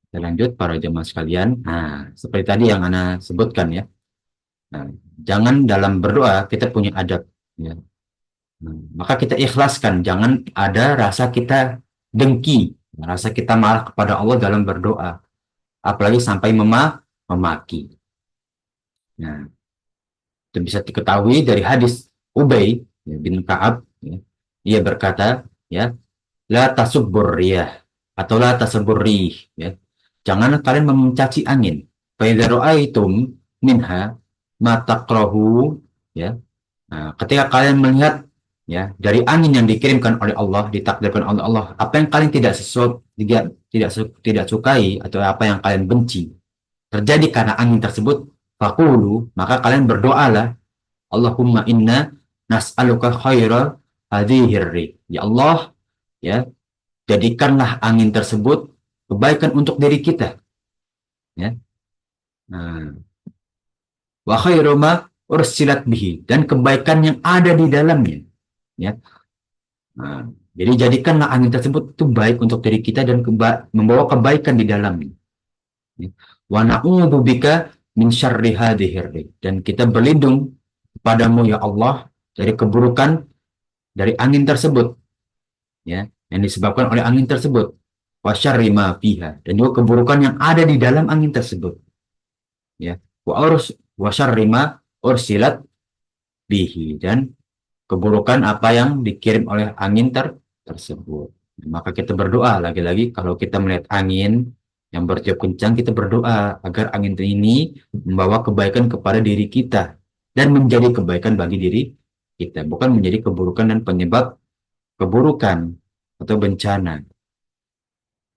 Kita lanjut para jemaah sekalian. Nah, seperti tadi yang Ana sebutkan, ya. Nah, jangan dalam berdoa kita punya adab, ya. Maka kita ikhlaskan, jangan ada rasa kita dengki, rasa kita marah kepada Allah dalam berdoa, apalagi sampai memaki. Nah, itu bisa diketahui dari hadis Ubay, ya, bin Ka'ab, ya. Ia berkata, ya, la tasubbur riyah atau la tasubbur rih, ya. Jangan kalian mencaci angin. Fa idza ra'aitum minha ma takrahu, ya. Nah, ketika kalian melihat, ya, dari angin yang dikirimkan oleh Allah, ditakdirkan oleh Allah, apa yang kalian tidak sesuai, tidak sukai, atau apa yang kalian benci terjadi karena angin tersebut, faqulu, maka kalian berdoalah, Allahumma inna nas'aluka khaira hadhihir rih. Ya Allah, ya, jadikanlah angin tersebut kebaikan untuk diri kita, ya. Nah, wa khairu ma ursilat bihi, dan kebaikan yang ada di dalamnya, ya. Nah, jadi jadikanlah angin tersebut itu baik untuk diri kita dan membawa kebaikan di dalamnya. Ya. Wa na'udzubika min syarri hadhir rih, dan kita berlindung kepadamu ya Allah dari keburukan dari angin tersebut, ya, yang disebabkan oleh angin tersebut. Wa syarri ma fiha, dan juga keburukan yang ada di dalam angin tersebut, ya. Wa syarri ma ursilat bihi, dan keburukan apa yang dikirim oleh angin tersebut. Maka kita berdoa lagi-lagi kalau kita melihat angin yang bertiup kencang, kita berdoa agar angin ini membawa kebaikan kepada diri kita dan menjadi kebaikan bagi diri kita, bukan menjadi keburukan dan penyebab keburukan atau bencana.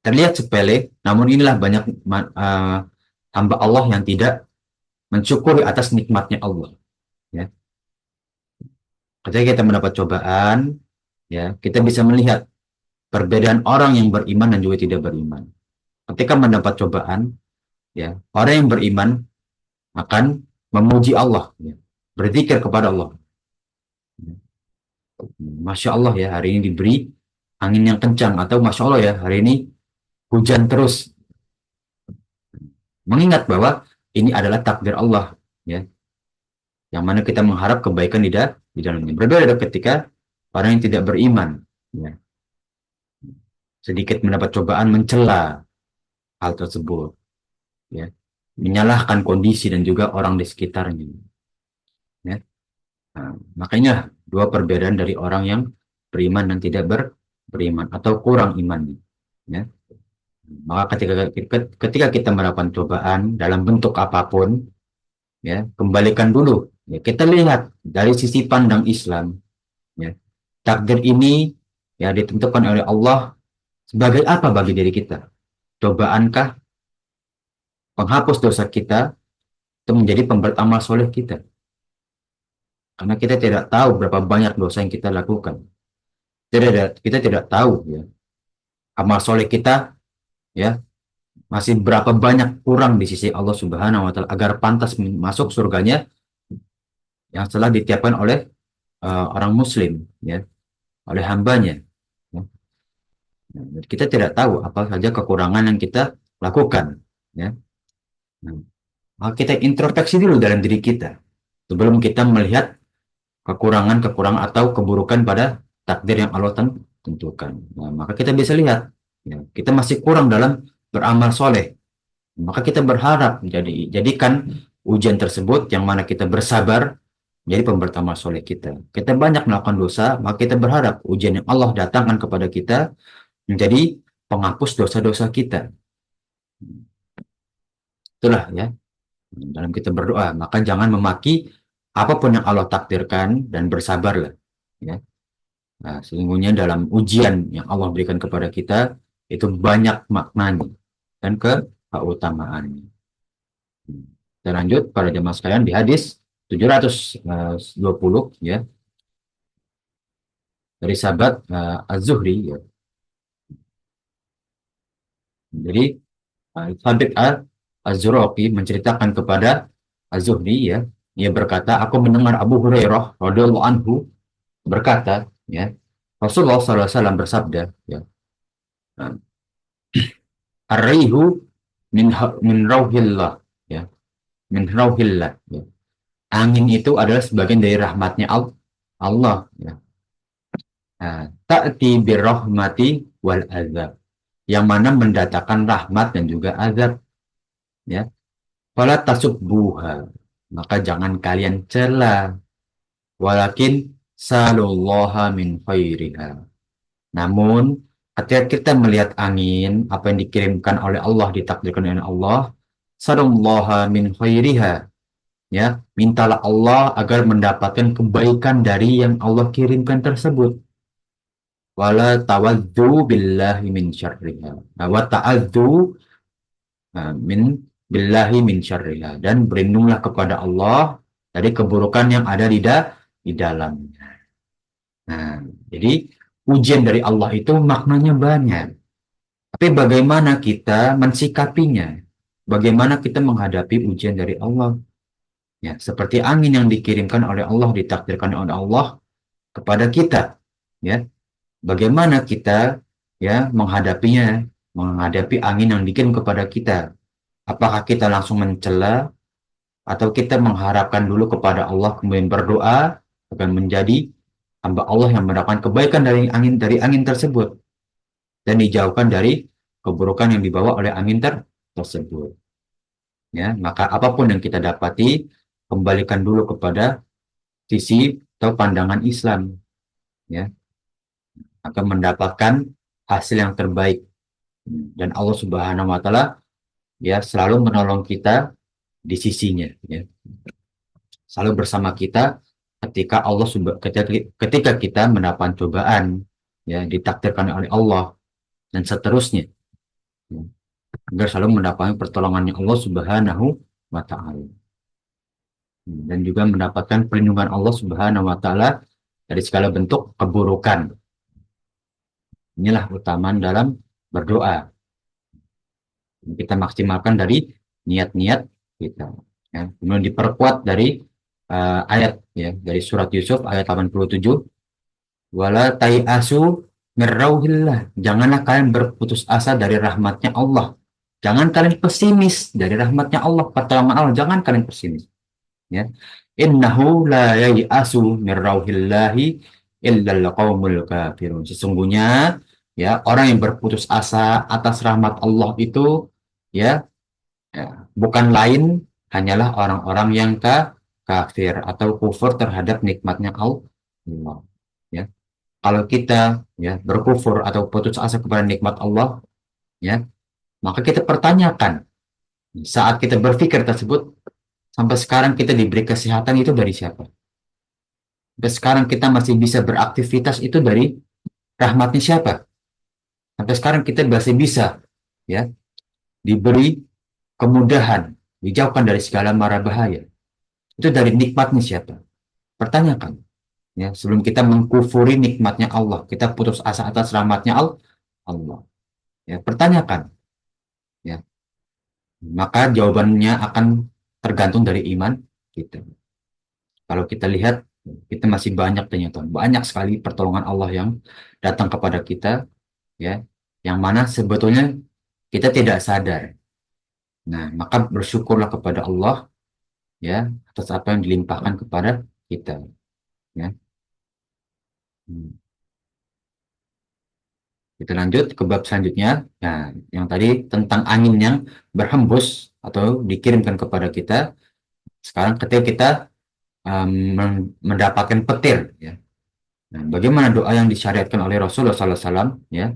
Terlihat sepele, namun inilah banyak hamba Allah yang tidak mensyukuri atas nikmatnya Allah. Ya. Ketika kita mendapat cobaan, ya, kita bisa melihat perbedaan orang yang beriman dan juga tidak beriman. Ketika mendapat cobaan, ya, orang yang beriman akan memuji Allah, ya, berzikir kepada Allah. Masya Allah, ya, hari ini diberi angin yang kencang, atau Masya Allah, ya, hari ini hujan terus. Mengingat bahwa ini adalah takdir Allah, ya, yang mana kita mengharap kebaikan di dalamnya. Berbeda dengan ketika orang yang tidak beriman, ya, sedikit mendapat cobaan mencela hal tersebut, ya, menyalahkan kondisi dan juga orang di sekitarnya, ya. Nah, makanya dua perbedaan dari orang yang beriman dan tidak beriman atau kurang iman, ya. Maka ketika kita mendapatkan cobaan dalam bentuk apapun, ya, kembalikan dulu, ya, kita lihat dari sisi pandang Islam, ya, takdir ini, ya, ditentukan oleh Allah sebagai apa bagi diri kita. Cobaankah penghapus dosa kita atau menjadi pemberat amal soleh kita? Karena kita tidak tahu berapa banyak dosa yang kita lakukan. Kita tidak tahu, ya, amal soleh kita, ya, masih berapa banyak kurang di sisi Allah Subhanahu wa taala agar pantas masuk surganya yang telah ditiapkan oleh orang muslim, ya, oleh hambanya, ya. Nah, kita tidak tahu apa saja kekurangan yang kita lakukan, ya. Nah, maka kita introspeksi dulu dalam diri kita sebelum kita melihat kekurangan-kekurangan atau keburukan pada takdir yang Allah tentukan. Nah, maka kita bisa lihat, ya, kita masih kurang dalam beramal soleh. Maka kita berharap jadikan ujian tersebut yang mana kita bersabar jadi pembertambah soleh kita. Kita banyak melakukan dosa, maka kita berharap ujian yang Allah datangkan kepada kita menjadi penghapus dosa-dosa kita. Itulah ya, dalam kita berdoa, maka jangan memaki apapun yang Allah takdirkan dan bersabarlah. Ya. Nah, sesungguhnya dalam ujian yang Allah berikan kepada kita itu banyak maknanya dan keutamaannya. Kita lanjut pada jemaah sekalian di hadis 720 ya dari sahabat Az-Zuhri ya. Jadi Sabit Az-Zuraqi menceritakan kepada Az-Zuhri ya, ia berkata, aku mendengar Abu Hurairah radhiyallahu anhu berkata, ya, Rasulullah SAW bersabda, ya, ar-rihu min rauhillah, ya, min rauhillah, ya. Angin itu adalah sebagian dari rahmatnya Allah, ya. Nah, ta'ti birrahmati wal azab, yang mana mendatangkan rahmat dan juga azab, ya. Fala tasubbuha, maka jangan kalian cela, walakin salullaha min khairiha. Namun, ketika kita melihat angin, apa yang dikirimkan oleh Allah, ditakdirkan oleh Allah, salullaha min khairiha, ya, mintalah Allah agar mendapatkan kebaikan dari yang Allah kirimkan tersebut. Wala tawadzu billahi min syarriha. Nah, wa ta'adzu min billahi min syarriha, dan berlindunglah kepada Allah dari keburukan yang ada di dalamnya. Nah, jadi ujian dari Allah itu maknanya banyak. Tapi bagaimana kita mensikapinya? Bagaimana kita menghadapi ujian dari Allah? Ya, seperti angin yang dikirimkan oleh Allah, ditakdirkan oleh Allah kepada kita. Ya, bagaimana kita ya menghadapinya, menghadapi angin yang dikirim kepada kita? Apakah kita langsung mencela atau kita mengharapkan dulu kepada Allah kemudian berdoa akan menjadi hamba Allah yang mendapatkan kebaikan dari angin tersebut dan dijauhkan dari keburukan yang dibawa oleh angin tersebut. Ya, maka apapun yang kita dapati, kembalikan dulu kepada sisi atau pandangan Islam, ya, akan mendapatkan hasil yang terbaik. Dan Allah Subhanahu wa taala ya selalu menolong kita di sisinya, ya. Selalu bersama kita ketika kita mendapatkan cobaan, ya, ditakdirkan oleh Allah dan seterusnya. Ya. Agar selalu mendapatkan pertolongannya Allah Subhanahu wa taala. Dan juga mendapatkan perlindungan Allah Subhanahu wa taala dari segala bentuk keburukan. Inilah utamaan dalam berdoa. Kita maksimalkan dari niat-niat kita. Ya. Kemudian diperkuat dari ayat ya dari surat Yusuf ayat 87. Wala tai'asu mirrauhillah. Janganlah kalian berputus asa dari rahmatnya Allah. Jangan kalian pesimis dari rahmatnya Allah, pertolongan Allah. Jangan kalian pesimis. Ya. Innahu la yai'asu min rauhillahi illal qaumul kafirun. Sesungguhnya ya orang yang berputus asa atas rahmat Allah itu ya, bukan lain hanyalah orang-orang yang kafir atau kufur terhadap nikmatnya Allah. Ya. Kalau kita ya berkufur atau putus asa kepada nikmat Allah, ya, maka kita pertanyakan saat kita berpikir tersebut, sampai sekarang kita diberi kesehatan itu dari siapa? Sampai sekarang kita masih bisa beraktivitas itu dari rahmatnya siapa? Sampai sekarang kita masih bisa ya diberi kemudahan, dijauhkan dari segala mara bahaya. Itu dari nikmatnya siapa? Pertanyakan. Ya, sebelum kita mengkufuri nikmatnya Allah, kita putus asa atas rahmatnya Allah. Ya, pertanyakan. Ya, maka jawabannya akan tergantung dari iman kita. Kalau kita lihat, kita masih banyak ternyata banyak sekali pertolongan Allah yang datang kepada kita, ya, yang mana sebetulnya kita tidak sadar. Nah, maka bersyukurlah kepada Allah, ya, atas apa yang dilimpahkan kepada kita, ya. Hmm. Kita lanjut ke bab selanjutnya. Nah, yang tadi tentang angin yang berhembus atau dikirimkan kepada kita. Sekarang ketika kita mendapatkan petir, ya. Nah, bagaimana doa yang disyariatkan oleh Rasulullah SAW, ya?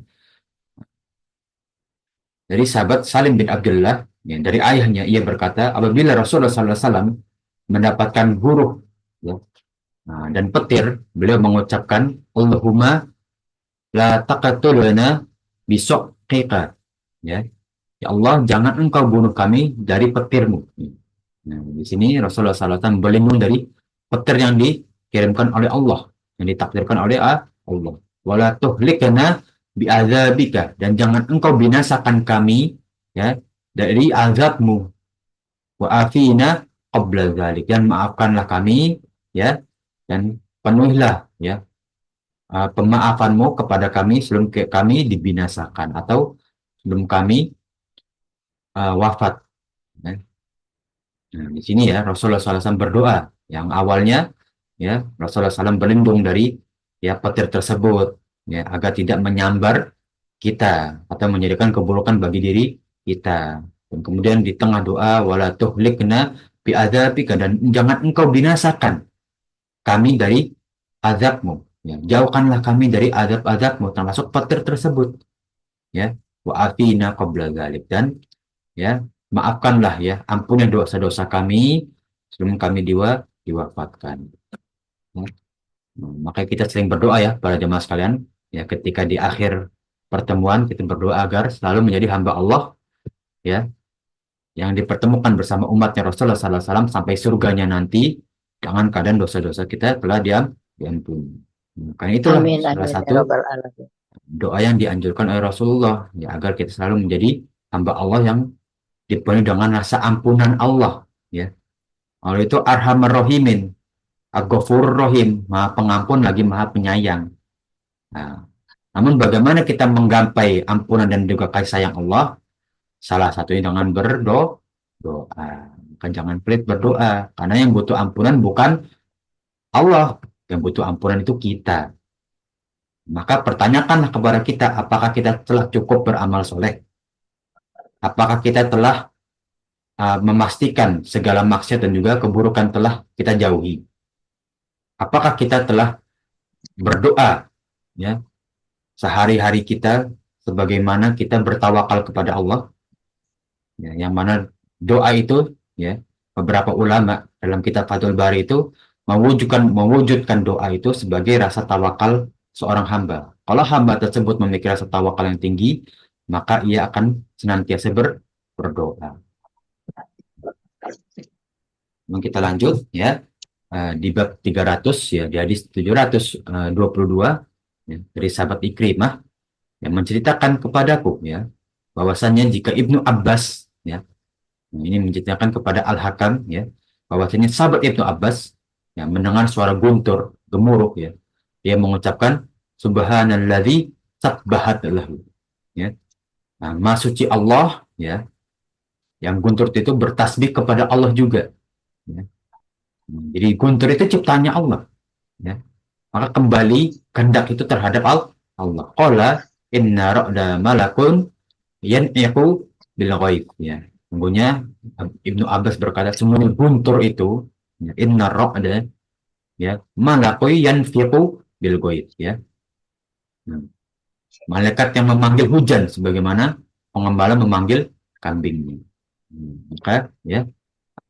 Dari sahabat Salim bin Abdullah, ya, dari ayahnya ia berkata, apabila Rasulullah SAW mendapatkan huruf, ya, nah, dan petir, beliau mengucapkan, Allahumma la taqatulana bisoqika, ya. Ya Allah, jangan engkau bunuh kami dari petirmu. Nah, di sini Rasulullah SAW berlindung dari petir yang dikirimkan oleh Allah, yang ditakdirkan oleh Allah. Wala tuhlikana bi'adzabika, dan jangan engkau binasakan kami, ya, dari azabmu. Wa afina qabla dzalik, dan maafkanlah kami, ya, dan penuhilah, ya, pemaafanmu kepada kami sebelum kami dibinasakan atau sebelum kami wafat. Ya. Nah, di sini ya Rasulullah SAW berdoa yang awalnya, ya, Rasulullah SAW berlindung dari, ya, petir tersebut, ya, agar tidak menyambar kita atau menjadikan keburukan bagi diri kita. Dan kemudian di tengah doa, wala tuhlikna bi'adzabika, dan jangan engkau binasakan kami dari azabmu, ya, jauhkanlah kami dari azab-azabmu termasuk petir tersebut, ya, wa afina qabla dzalik, dan, ya, maafkanlah, ya, ampuni dosa-dosa kami sebelum kami diwafatkan. Ya. Maka kita sering berdoa, ya, para jemaah sekalian, ya, ketika di akhir pertemuan kita berdoa agar selalu menjadi hamba Allah, ya, yang dipertemukan bersama umatnya Rasulullah SAW sampai surganya nanti dengan keadaan dosa-dosa kita telah diampuni. Karena itulah Amin, salah amin, ya satu Rabbal Alamin. doa yang dianjurkan oleh Rasulullah, ya, agar kita selalu menjadi hamba Allah yang dipenuhi dengan rasa ampunan Allah, ya. Allah itu Arhamar Rahimin, Al-Ghafurur Rahim, Maha Pengampun lagi Maha Penyayang. Nah, namun bagaimana kita menggapai ampunan dan juga kasih sayang Allah? Salah satunya dengan berdoa. Kan jangan pelit berdoa, karena yang butuh ampunan bukan Allah, yang butuh ampunan itu kita. Maka pertanyakanlah kepada kita, apakah kita telah cukup beramal soleh? Apakah kita telah memastikan segala maksiat dan juga keburukan telah kita jauhi? Apakah kita telah berdoa, ya, sehari-hari kita sebagaimana kita bertawakal kepada Allah, ya, yang mana doa itu, ya, beberapa ulama dalam kitab Fathul Bari itu mewujudkan doa itu sebagai rasa tawakal seorang hamba. Kalau hamba tersebut memiliki rasa tawakal yang tinggi, maka ia akan senantiasa berdoa. Kita lanjut, ya, di bab 300, ya, di hadis 722, ya, dari sahabat Ikrimah yang menceritakan kepadaku, ya, bahwasannya jika Ibnu Abbas, ya, ini menceritakan kepada Al-Hakam, ya, bahwasanya sahabat Ibnu Abbas, ya, mendengar suara guntur gemuruh, ya, dia mengucapkan subhanalladzi sabbahat lahu, ya. Nah, Maha suci Allah, ya, yang guntur itu bertasbih kepada Allah juga, ya. Jadi guntur itu ciptaannya Allah, ya. Maka kembali kehendak itu terhadap Allah. Qala inna ra'da malakun yan'iqu bil ghaib, ya. Sungguhnya Ibnu Abbas berkata, sungguhnya guntur itu, ya, inna ra'da, ya, malakun yanfiqu bil ghaib, ya. Nah, malaikat yang memanggil hujan sebagaimana pengembala memanggil kambingnya. Maka, ya,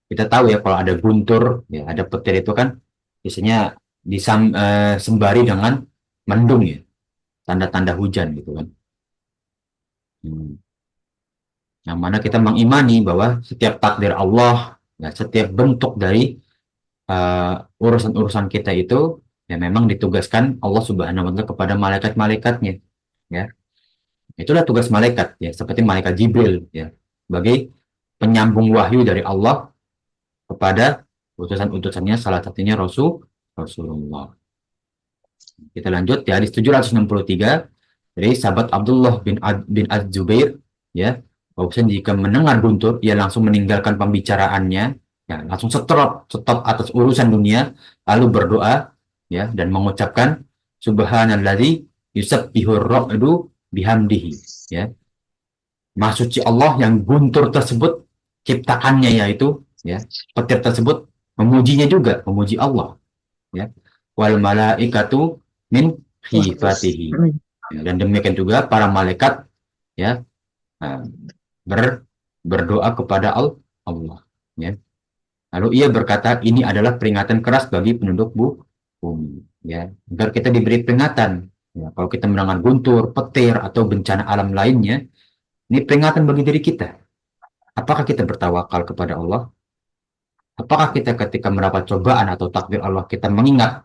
kita tahu, ya, kalau ada guntur, ya, ada petir itu kan biasanya disembari dengan mendung, ya, tanda-tanda hujan gitu kan. Yang mana kita mengimani bahwa setiap takdir Allah, ya, setiap bentuk dari urusan-urusan kita itu, ya, memang ditugaskan Allah Subhanahu wa Ta'ala kepada malaikat-malaikatnya, ya. Itulah tugas malaikat, ya, seperti malaikat Jibril, ya, sebagai penyambung wahyu dari Allah kepada utusan-utusannya, salah satunya Rasulullah. Kita lanjut di hadis 763 dari sahabat Abdullah bin Az-Zubair, ya, bahwasanya jika mendengar guntur ia langsung meninggalkan pembicaraannya, ya, langsung stop atas urusan dunia, lalu berdoa, ya, dan mengucapkan subhanalladzi yusabbihur ra'du bihamdihi, ya. Maha suci Allah yang guntur tersebut ciptaannya yaitu, ya, petir tersebut memujinya juga, memuji Allah, ya. Wal malaikatu min khifatihi. Ya, dan demikian juga para malaikat, ya, nah, berdoa kepada Allah, ya. Lalu ia berkata, ini adalah peringatan keras bagi penduduk bumi, ya, agar kita diberi peringatan. Ya, kalau kita mendengar guntur, petir, atau bencana alam lainnya, ini peringatan bagi diri kita. Apakah kita bertawakal kepada Allah? Apakah kita ketika mendapat cobaan atau takdir Allah, kita mengingat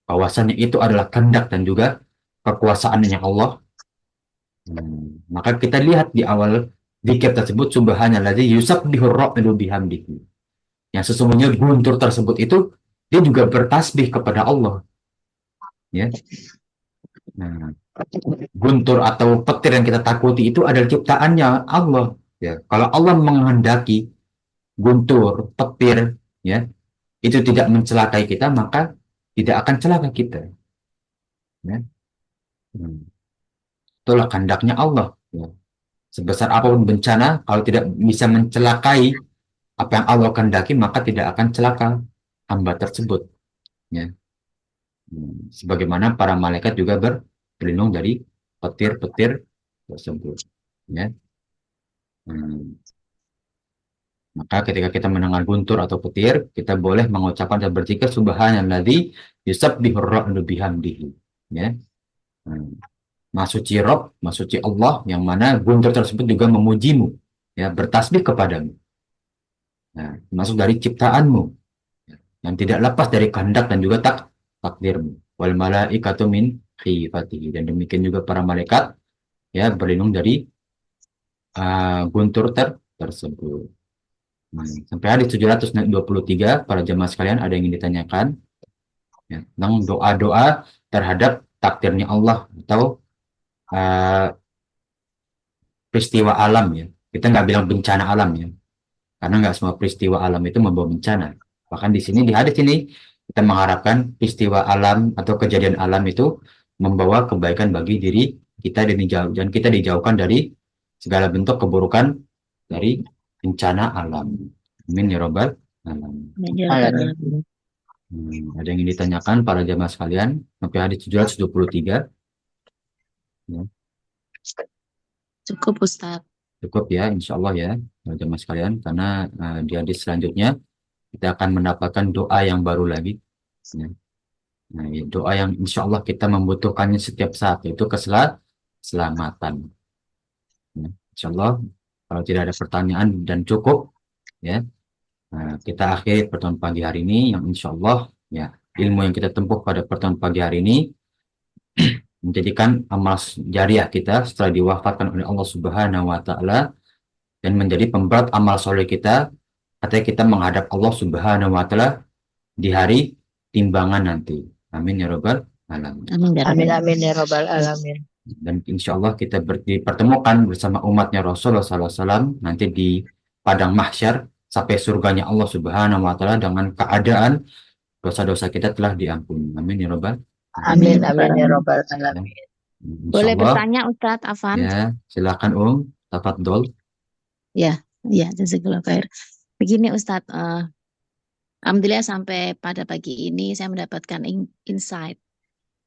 bahwasannya itu adalah kehendak dan juga kekuasaannya Allah? Maka kita lihat di awal zikir tersebut, subhanalladzi yusabbihur ra'du bihamdihi. Yang sesungguhnya guntur tersebut itu dia juga bertasbih kepada Allah, ya. Nah, guntur atau petir yang kita takuti itu adalah ciptaannya Allah, ya. Kalau Allah menghendaki guntur, petir, ya, itu tidak mencelakai kita, maka tidak akan celaka kita, ya. Hmm. Itulah kehendaknya Allah, ya. Sebesar apapun bencana, kalau tidak bisa mencelakai apa yang Allah kehendaki, maka tidak akan celaka hamba tersebut, ya. Sebagaimana para malaikat juga berlindung dari petir-petir tersebut, ya. Hmm. Maka ketika kita mendengar guntur atau petir, kita boleh mengucapkan dan berzikir subhanalladzi yusabbihur ra'du bihamdihi, ya. Hmm. Maha suci Rob, Maha suci Allah, yang mana guntur tersebut juga memujimu, ya, bertasbih kepadamu. Nah, masuk dari ciptaanmu, ya, yang tidak lepas dari kehendak dan juga takdirmu. Wal malaikatu min khifatihi, dan demikian juga para malaikat, ya, berlindung dari guntur tersebut. Sampai hadis 723, para jemaah sekalian, ada yang ingin ditanyakan, ya, tentang doa-doa terhadap takdirnya Allah atau uh, peristiwa alam, ya. Kita nggak bilang bencana alam, ya, karena nggak semua peristiwa alam itu membawa bencana. Bahkan di sini, di hadis ini, kita mengharapkan peristiwa alam atau kejadian alam itu membawa kebaikan bagi diri kita, dan kita dijauhkan dari segala bentuk keburukan dari bencana alam. Amin ya robbal alamin. Alamin. Ada yang ingin ditanyakan para jamaah sekalian sampai hadis 723, ya. Cukup Ustadz. Cukup ya, insya Allah ya, para jamaah sekalian, karena di hadis selanjutnya kita akan mendapatkan doa yang baru lagi, ya. Nah, ya, doa yang insya Allah kita membutuhkannya setiap saat, yaitu keselamatan, ya. Insya Allah, kalau tidak ada pertanyaan dan cukup, ya, kita akhiri pertemuan pagi hari ini, yang insya Allah, ya, ilmu yang kita tempuh pada pertemuan pagi hari ini menjadikan amal jariah kita setelah diwafatkan oleh Allah Subhanahu wa taala, dan menjadi pemberat amal soleh kita ketika kita menghadap Allah Subhanahu wa taala di hari timbangan nanti. Amin ya robbal alamin. Amin amin ya robbal alamin. Dan insya Allah kita dipertemukan bersama umatnya Rasulullah SAW nanti di padang mahsyar sampai surganya Allah Subhanahu wa taala dengan keadaan dosa-dosa kita telah diampuni. Amin ya robbal. Amin amin ya robbal alamin. Boleh bertanya Ustadz Afan? Ya, silakan tafadhol. Ya, jazakallahu khair. Begini Ustadz, alhamdulillah sampai pada pagi ini saya mendapatkan insight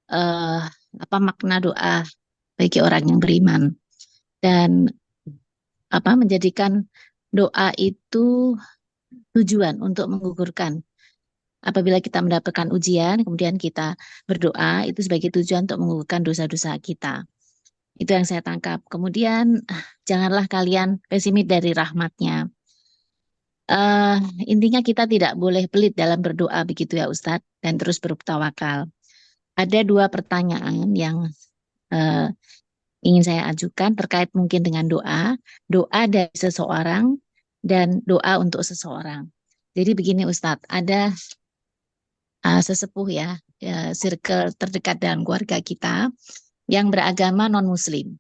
apa makna doa bagi orang yang beriman, dan apa menjadikan doa itu tujuan untuk menggugurkan. Apabila kita mendapatkan ujian, kemudian kita berdoa, itu sebagai tujuan untuk menggugurkan dosa-dosa kita. Itu yang saya tangkap. Kemudian, janganlah kalian pesimis dari rahmatnya. Intinya kita tidak boleh pelit dalam berdoa, begitu ya Ustadz, dan terus bertawakal. Ada dua pertanyaan yang ingin saya ajukan terkait mungkin dengan doa dari seseorang dan doa untuk seseorang. Jadi begini Ustadz, ada sesepuh ya, circle terdekat dalam keluarga kita yang beragama non-muslim.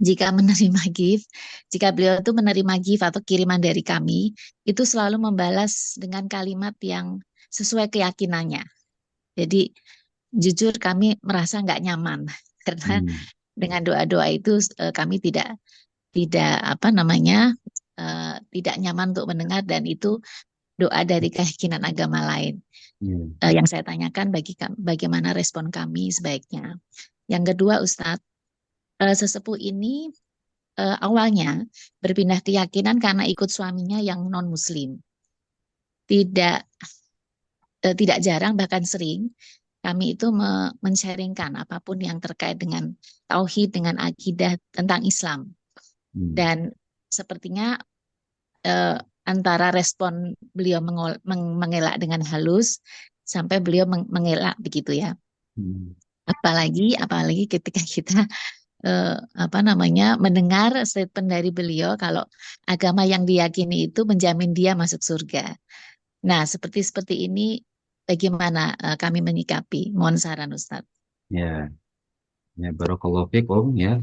Jika menerima gift, jika beliau itu menerima gift atau kiriman dari kami, itu selalu membalas dengan kalimat yang sesuai keyakinannya. Jadi jujur kami merasa nggak nyaman karena dengan doa-doa itu kami tidak apa namanya tidak nyaman untuk mendengar, dan itu doa dari keyakinan agama lain. Hmm. Yang saya tanyakan bagaimana respon kami sebaiknya. Yang kedua, Ustadz, sesepuh ini awalnya berpindah keyakinan karena ikut suaminya yang non Muslim. Tidak jarang, bahkan sering kami itu men-sharingkan apapun yang terkait dengan tauhid, dengan akidah tentang Islam. Hmm. Dan sepertinya antara respon beliau mengelak dengan halus sampai beliau mengelak begitu ya. Hmm. Apalagi ketika kita mendengar statement dari beliau kalau agama yang diyakini itu menjamin dia masuk surga. Nah, seperti ini bagaimana kami menyikapi? Mohon saran Ustadz. Ya, ya barakallahu fikum ya.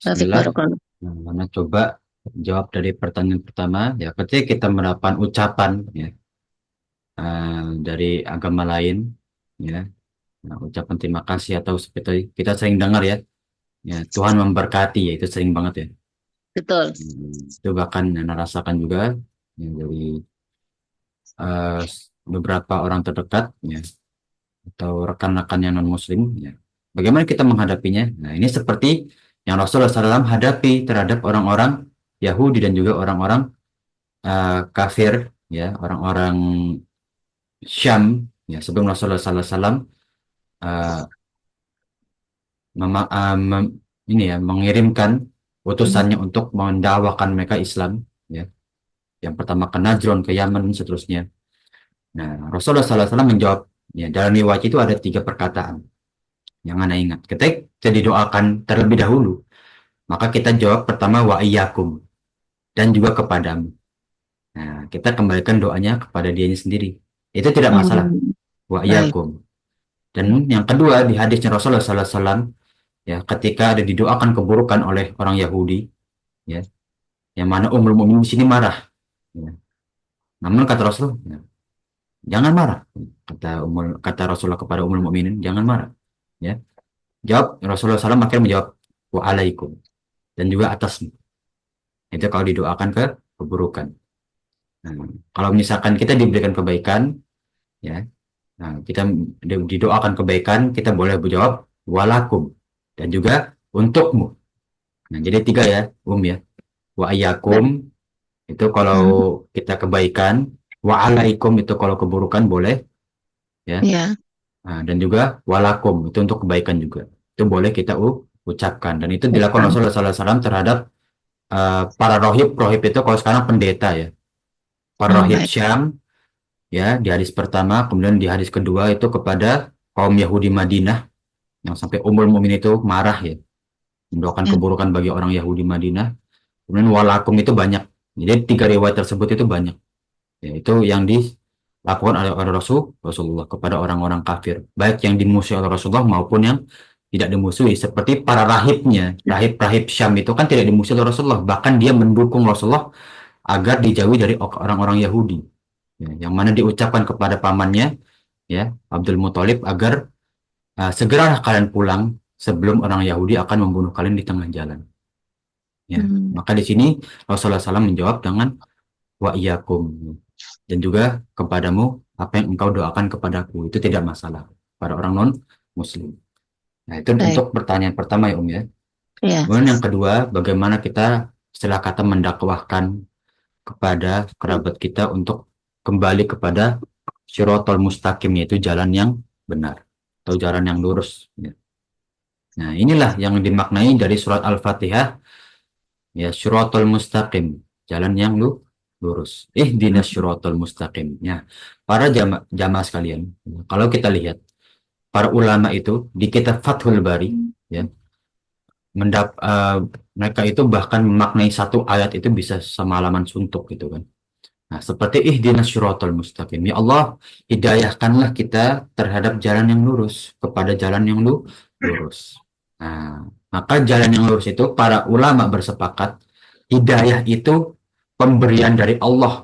Taufik Bismillah. Barakallah. Nah, mana coba jawab dari pertanyaan pertama ya. Ketika kita mendapatkan ucapan ya dari agama lain ya, nah, ucapan terima kasih atau seperti kita sering dengar ya, ya Tuhan memberkati ya itu sering banget ya. Betul. Itu bahkan Anda rasakan juga ya, dari eh, beberapa orang terdekat ya atau rekan-rekan yang non Muslim ya. Bagaimana kita menghadapinya? Nah ini seperti yang Rasulullah SAW hadapi terhadap orang-orang Yahudi dan juga orang-orang kafir ya, orang-orang Syam ya, sebelum Rasulullah SAW uh, ini ya mengirimkan utusannya untuk mendakwakan mereka Islam ya. Yang pertama ke Najran, ke Yaman dan seterusnya. Nah, Rasulullah SAW menjawab ya, dalam riwayat itu ada 3 perkataan yang Anda ingat. Ketika kita didoakan terlebih dahulu, maka kita jawab pertama wa iyyakum dan juga kepadamu. Nah, kita kembalikan doanya kepada dianya sendiri. Itu tidak masalah. Wa Baik. iyyakum. Dan yang kedua di hadisnya Rasulullah SAW ya ketika ada didoakan keburukan oleh orang Yahudi ya yang mana Ummul Mukminin di sini marah ya. Namun kata Rasul ya, jangan marah kata Rasulullah kepada Ummul Mukminin jangan marah ya. Jawab Rasulullah SAW akhirnya menjawab wa alaikum dan juga atasmu. Itu kalau didoakan ke keburukan. Nah, kalau misalkan kita diberikan kebaikan ya, nah, kita didoakan kebaikan, kita boleh menjawab walakum dan juga untukmu. Nah, jadi 3 ya, ya. Wa ayyakum itu kalau kita kebaikan, wa alaikum itu kalau keburukan boleh ya. Ya. Nah, dan juga walakum itu untuk kebaikan juga. Itu boleh kita ucapkan dan itu dilakukan Rasulullah SAW terhadap para rohib itu kalau sekarang pendeta ya. Para rohib Baik. Syam ya di hadis pertama, kemudian di hadis kedua itu kepada kaum Yahudi Madinah yang sampai Ummul Mukminin itu marah ya, mendoakan keburukan bagi orang Yahudi Madinah. Kemudian walakum itu banyak. Jadi 3 riwayat tersebut itu banyak. Ya, itu yang dilakukan oleh Rasulullah kepada orang-orang kafir, baik yang dimusuhi oleh Rasulullah maupun yang tidak dimusuhi. Seperti para rahibnya, rahib Syam itu kan tidak dimusuhi oleh Rasulullah, bahkan dia mendukung Rasulullah agar dijauhi dari orang-orang Yahudi. Ya, yang mana diucapkan kepada pamannya ya Abdul Muthalib agar segeralah kalian pulang sebelum orang Yahudi akan membunuh kalian di tengah jalan. Ya, maka di sini Rasulullah SAW menjawab dengan wa iyyakum dan juga kepadamu apa yang engkau doakan kepadaku itu tidak masalah pada orang non Muslim. Nah itu untuk pertanyaan pertama ya ya. Kemudian yang kedua, bagaimana kita setelah kata mendakwahkan kepada kerabat kita untuk kembali kepada Shiratal Mustaqim, yaitu jalan yang benar atau jalan yang lurus. Ya. Nah inilah yang dimaknai dari surat Al-Fatihah. Ya, Shiratal Mustaqim, jalan yang lurus. Ihdinas Shiratal Mustaqim. Ya, para jamaah sekalian, kalau kita lihat para ulama itu di kitab Fathul Bari, ya, mereka itu bahkan memaknai satu ayat itu bisa semalaman suntuk gitu kan. Nah, seperti ihdinas Shiratal Mustaqim. Ya Allah, hidayahkanlah kita terhadap jalan yang lurus, kepada jalan yang lurus. Nah, maka jalan yang lurus itu para ulama bersepakat hidayah itu pemberian dari Allah.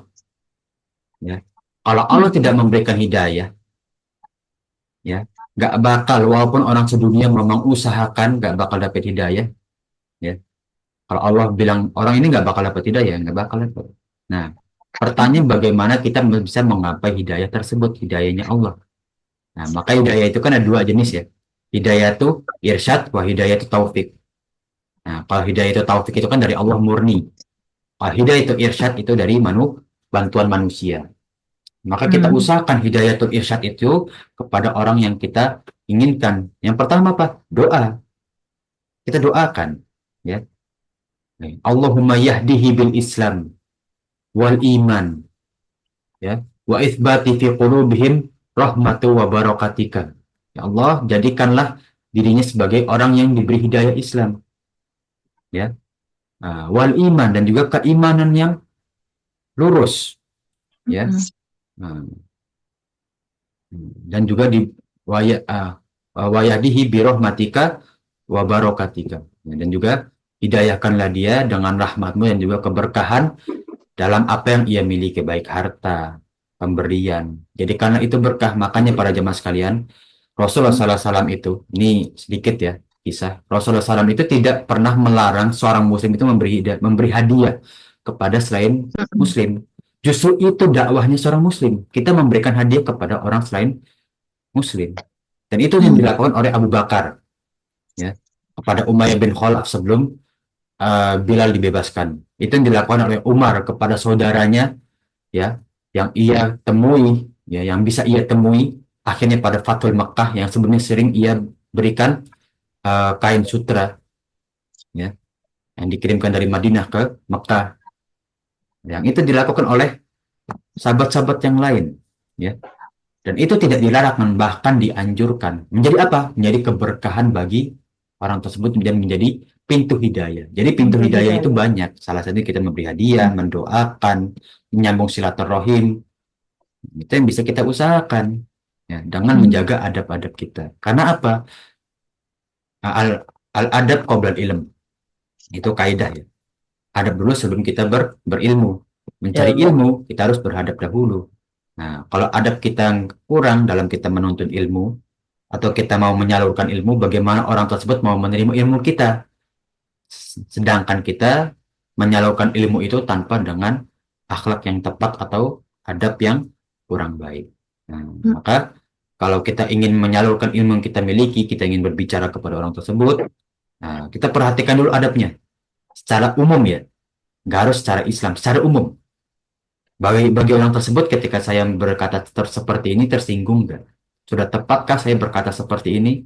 Ya. Kalau Allah tidak memberikan hidayah, ya, nggak bakal, walaupun orang sedunia memang usahakan, nggak bakal dapat hidayah. Ya, kalau Allah bilang orang ini nggak bakal dapat hidayah, nggak bakal dapat. Nah, pertanyaan bagaimana kita bisa menggapai hidayah tersebut, hidayahnya Allah. Nah, maka hidayah itu kan ada dua jenis ya. Hidayah itu irsyad, wah hidayah itu taufik. Nah, kalau hidayah itu taufik itu kan dari Allah murni. Kalau hidayah itu irsyad itu dari bantuan manusia. Maka kita Hmm. usahakan hidayatul irsyad itu kepada orang yang kita inginkan. Yang pertama apa? Doa. Kita doakan. Ya. Allahumma yahdihi bil Islam wal iman. Ya. Wa ithbati fi qulubihim rahmatu wa barakatika. Ya Allah, jadikanlah dirinya sebagai orang yang diberi hidayah Islam. Ya. Wal iman dan juga keimanan yang lurus. Ya. Hmm. Nah, dan juga di wayadihi birohmatika wa barokatika. Dan juga hidayahkanlah dia dengan rahmatmu dan juga keberkahan dalam apa yang ia miliki, baik harta, pemberian. Jadi karena itu berkah, makanya para jemaah sekalian, Rasulullah SAW itu, ini sedikit ya kisah, Rasulullah SAW itu tidak pernah melarang seorang muslim itu memberi hadiah kepada selain muslim. Justru itu dakwahnya seorang muslim. Kita memberikan hadiah kepada orang selain muslim. Dan itu yang dilakukan oleh Abu Bakar ya kepada Umayyah bin Khalaf sebelum Bilal dibebaskan. Itu yang dilakukan oleh Umar kepada saudaranya ya yang ia temui ya yang bisa ia temui akhirnya pada Fathul Makkah yang sebelumnya sering ia berikan kain sutra ya yang dikirimkan dari Madinah ke Makkah. Yang itu dilakukan oleh sahabat-sahabat yang lain ya. Dan itu tidak dilarang, bahkan dianjurkan. Menjadi apa? Menjadi keberkahan bagi orang tersebut dan menjadi pintu hidayah. Jadi pintu hidayah itu banyak. Salah satunya kita memberi hadiah, mendoakan, menyambung silaturahim. Itu yang bisa kita usahakan. Ya, dengan menjaga adab-adab kita. Karena apa? Al-adab qoblal ilm. Itu kaidah ya. Adab dulu sebelum kita berilmu. Mencari Ilmu. ilmu, kita harus beradab dahulu. Nah, kalau adab kita kurang dalam kita menuntut ilmu, atau kita mau menyalurkan ilmu, bagaimana orang tersebut mau menerima ilmu kita. Sedangkan kita menyalurkan ilmu itu tanpa dengan akhlak yang tepat atau adab yang kurang baik. Nah, maka kalau kita ingin menyalurkan ilmu yang kita miliki, kita ingin berbicara kepada orang tersebut, nah, kita perhatikan dulu adabnya. Secara umum ya, nggak harus secara Islam, secara umum. Bagi orang tersebut ketika saya berkata seperti ini tersinggung nggak? Sudah tepatkah saya berkata seperti ini?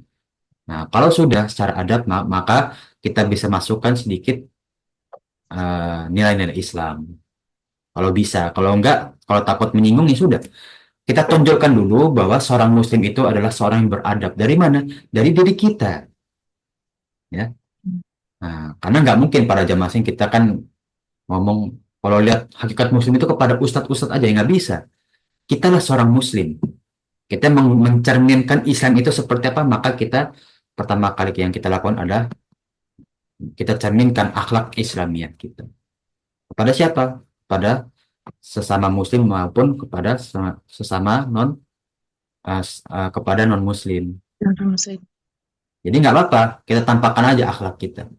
Nah, kalau sudah secara adab, maka kita bisa masukkan sedikit nilai-nilai Islam. Kalau bisa, kalau enggak, kalau takut menyinggung ya sudah. Kita tonjolkan dulu bahwa seorang Muslim itu adalah seorang yang beradab. Dari mana? Dari diri kita. Ya. Nah, karena nggak mungkin para jamaah asing kita kan ngomong kalau lihat hakikat Muslim itu kepada ustadz-ustadz aja ya nggak bisa. Kita lah seorang Muslim. Kita mencerminkan Islam itu seperti apa, maka kita pertama kali yang kita lakukan adalah kita cerminkan akhlak Islamiyah kita. Kepada siapa? Pada sesama Muslim maupun kepada sesama kepada non Muslim. Jadi nggak apa-apa, kita tampakkan aja akhlak kita.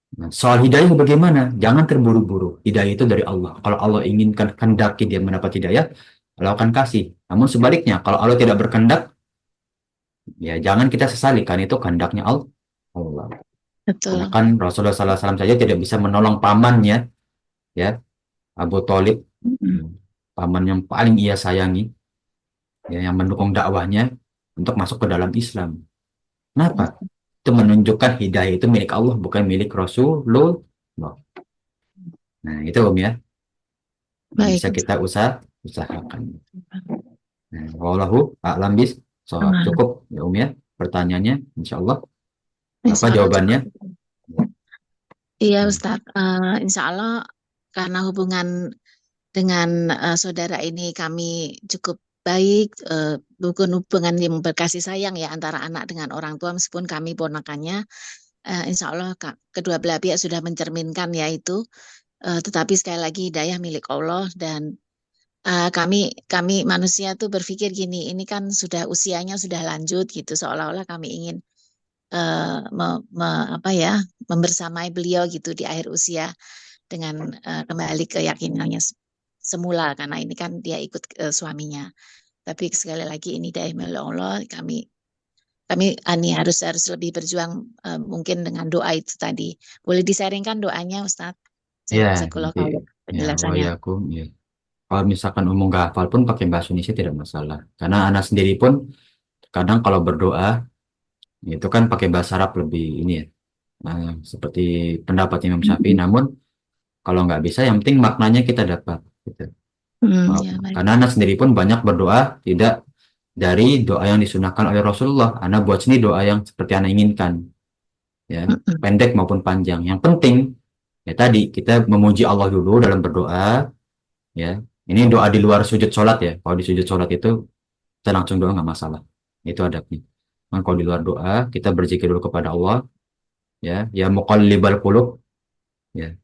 Nah, soal hidayah bagaimana? Jangan terburu-buru. Hidayah itu dari Allah. Kalau Allah inginkan kehendaki dia mendapat hidayah, Allah akan kasih. Namun sebaliknya, kalau Allah tidak berkehendak, ya jangan kita sesali karena itu kehendaknya Allah. Karena Betul. kan Rasulullah SAW saja tidak bisa menolong pamannya, ya Abu Thalib, paman yang paling ia sayangi, ya, yang mendukung dakwahnya untuk masuk ke dalam Islam. Kenapa? Itu menunjukkan hidayah itu milik Allah, bukan milik Rasulullah. Nah, itu Om ya, yang Baik. bisa kita usahakan. Nah, wallahu a'lam bis. So, cukup ya Om ya, pertanyaannya, insya Allah. Apa Insya Allah jawabannya? cukup. Iya Ustadz, Insya Allah karena hubungan dengan saudara ini kami cukup baik, bukan hubungan yang berkasih sayang ya antara anak dengan orang tua meskipun kami ponakannya, Insya Allah kedua belah pihak sudah mencerminkan ya itu, tetapi sekali lagi hidayah milik Allah dan kami manusia tuh berpikir gini, ini kan sudah usianya sudah lanjut gitu, seolah-olah kami ingin apa ya, membersamai beliau gitu di akhir usia dengan kembali keyakinannya semula, karena ini kan dia ikut suaminya. Tapi sekali lagi ini dari Allah, kami harus lebih berjuang mungkin dengan doa itu tadi. Boleh disaringkan doanya, Ustadz? Ya, Jazakallah nanti khair ya penjelasannya. wayakum ya. Kalau misalkan umum nggak hafal pun pakai bahasa Indonesia tidak masalah. Karena anak sendiri pun kadang kalau berdoa itu kan pakai bahasa Arab lebih ini ya. Seperti pendapat Imam Syafi'i. Namun kalau nggak bisa, yang penting maknanya kita dapat. Gitu. Ya, baik. Karena anak sendiri pun banyak berdoa tidak dari doa yang disunahkan oleh Rasulullah. Anak buat sendiri doa yang seperti anak inginkan, ya, pendek maupun panjang. Yang penting ya tadi kita memuji Allah dulu dalam berdoa, ya. Ini doa di luar sujud sholat ya. Kalau di sujud sholat itu kita langsung doa nggak masalah. Itu adabnya. Nah, kalau di luar doa kita berzikir dulu kepada Allah, ya, ya muqallibal qulub, ya.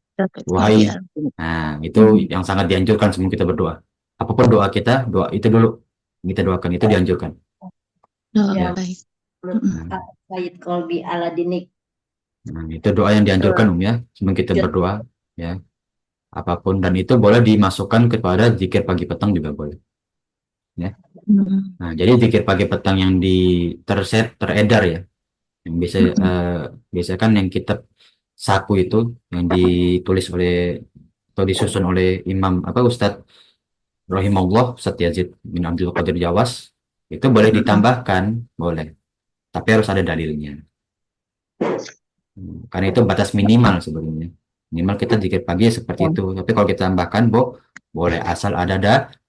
Wahai, nah itu yang sangat dianjurkan sebelum kita berdoa. Apapun doa kita, doa itu dulu kita doakan, itu dianjurkan. Oh, Ya. baik. Sayyid Kolbi Aladinik. Nah, itu doa yang dianjurkan ya sebelum kita berdoa, ya. Apapun, dan itu boleh dimasukkan kepada zikir pagi petang juga boleh. Ya. Nah, jadi zikir pagi petang yang teredar ya, yang biasa kan yang kitab saku itu yang ditulis oleh atau disusun oleh Imam Ustadz rahimahullah, Ustadz Yazid bin Abdul Qadir Jawas, itu boleh ditambahkan, boleh, tapi harus ada dalilnya. Karena itu batas minimal sebenarnya. Minimal kita zikir pagi seperti itu. Tapi kalau kita tambahkan, boleh asal ada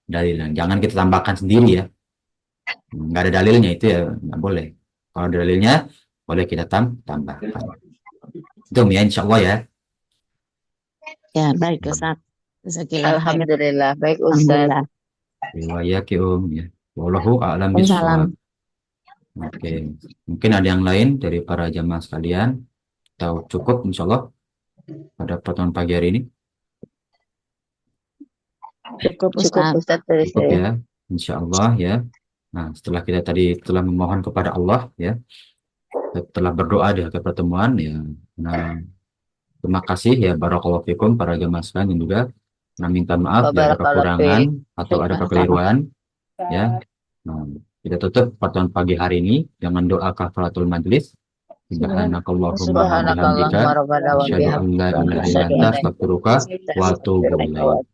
dalilnya. Jangan kita tambahkan sendiri ya. Nggak ada dalilnya itu ya nggak boleh. Kalau ada dalilnya, boleh kita tambahkan. Itu ya, insya Allah ya. Ya, baik Ustaz. Alhamdulillah, baik Ustaz. Riwayat ya. Wallahu a'lam bishawab. Oke, mungkin ada yang lain dari para jamaah sekalian. Atau cukup insya Allah pada pertemuan pagi hari ini. Cukup Ustaz dari Cukup saya. ya, insya Allah ya. Nah, setelah kita tadi telah memohon kepada Allah ya, telah berdoa di akhir pertemuan ya. Nah, terima kasih ya barakallahu fikum para jamaah sekalian, dan juga nah, minta maaf ya ada kekurangan atau ada kekeliruan ya. Nah, kita tutup pertemuan pagi hari ini dengan doa kafaratul majlis. Subhanakallahumma wa bihamdika asyhadu an la ilaha illa anta astaghfiruka wa atubu ilaik.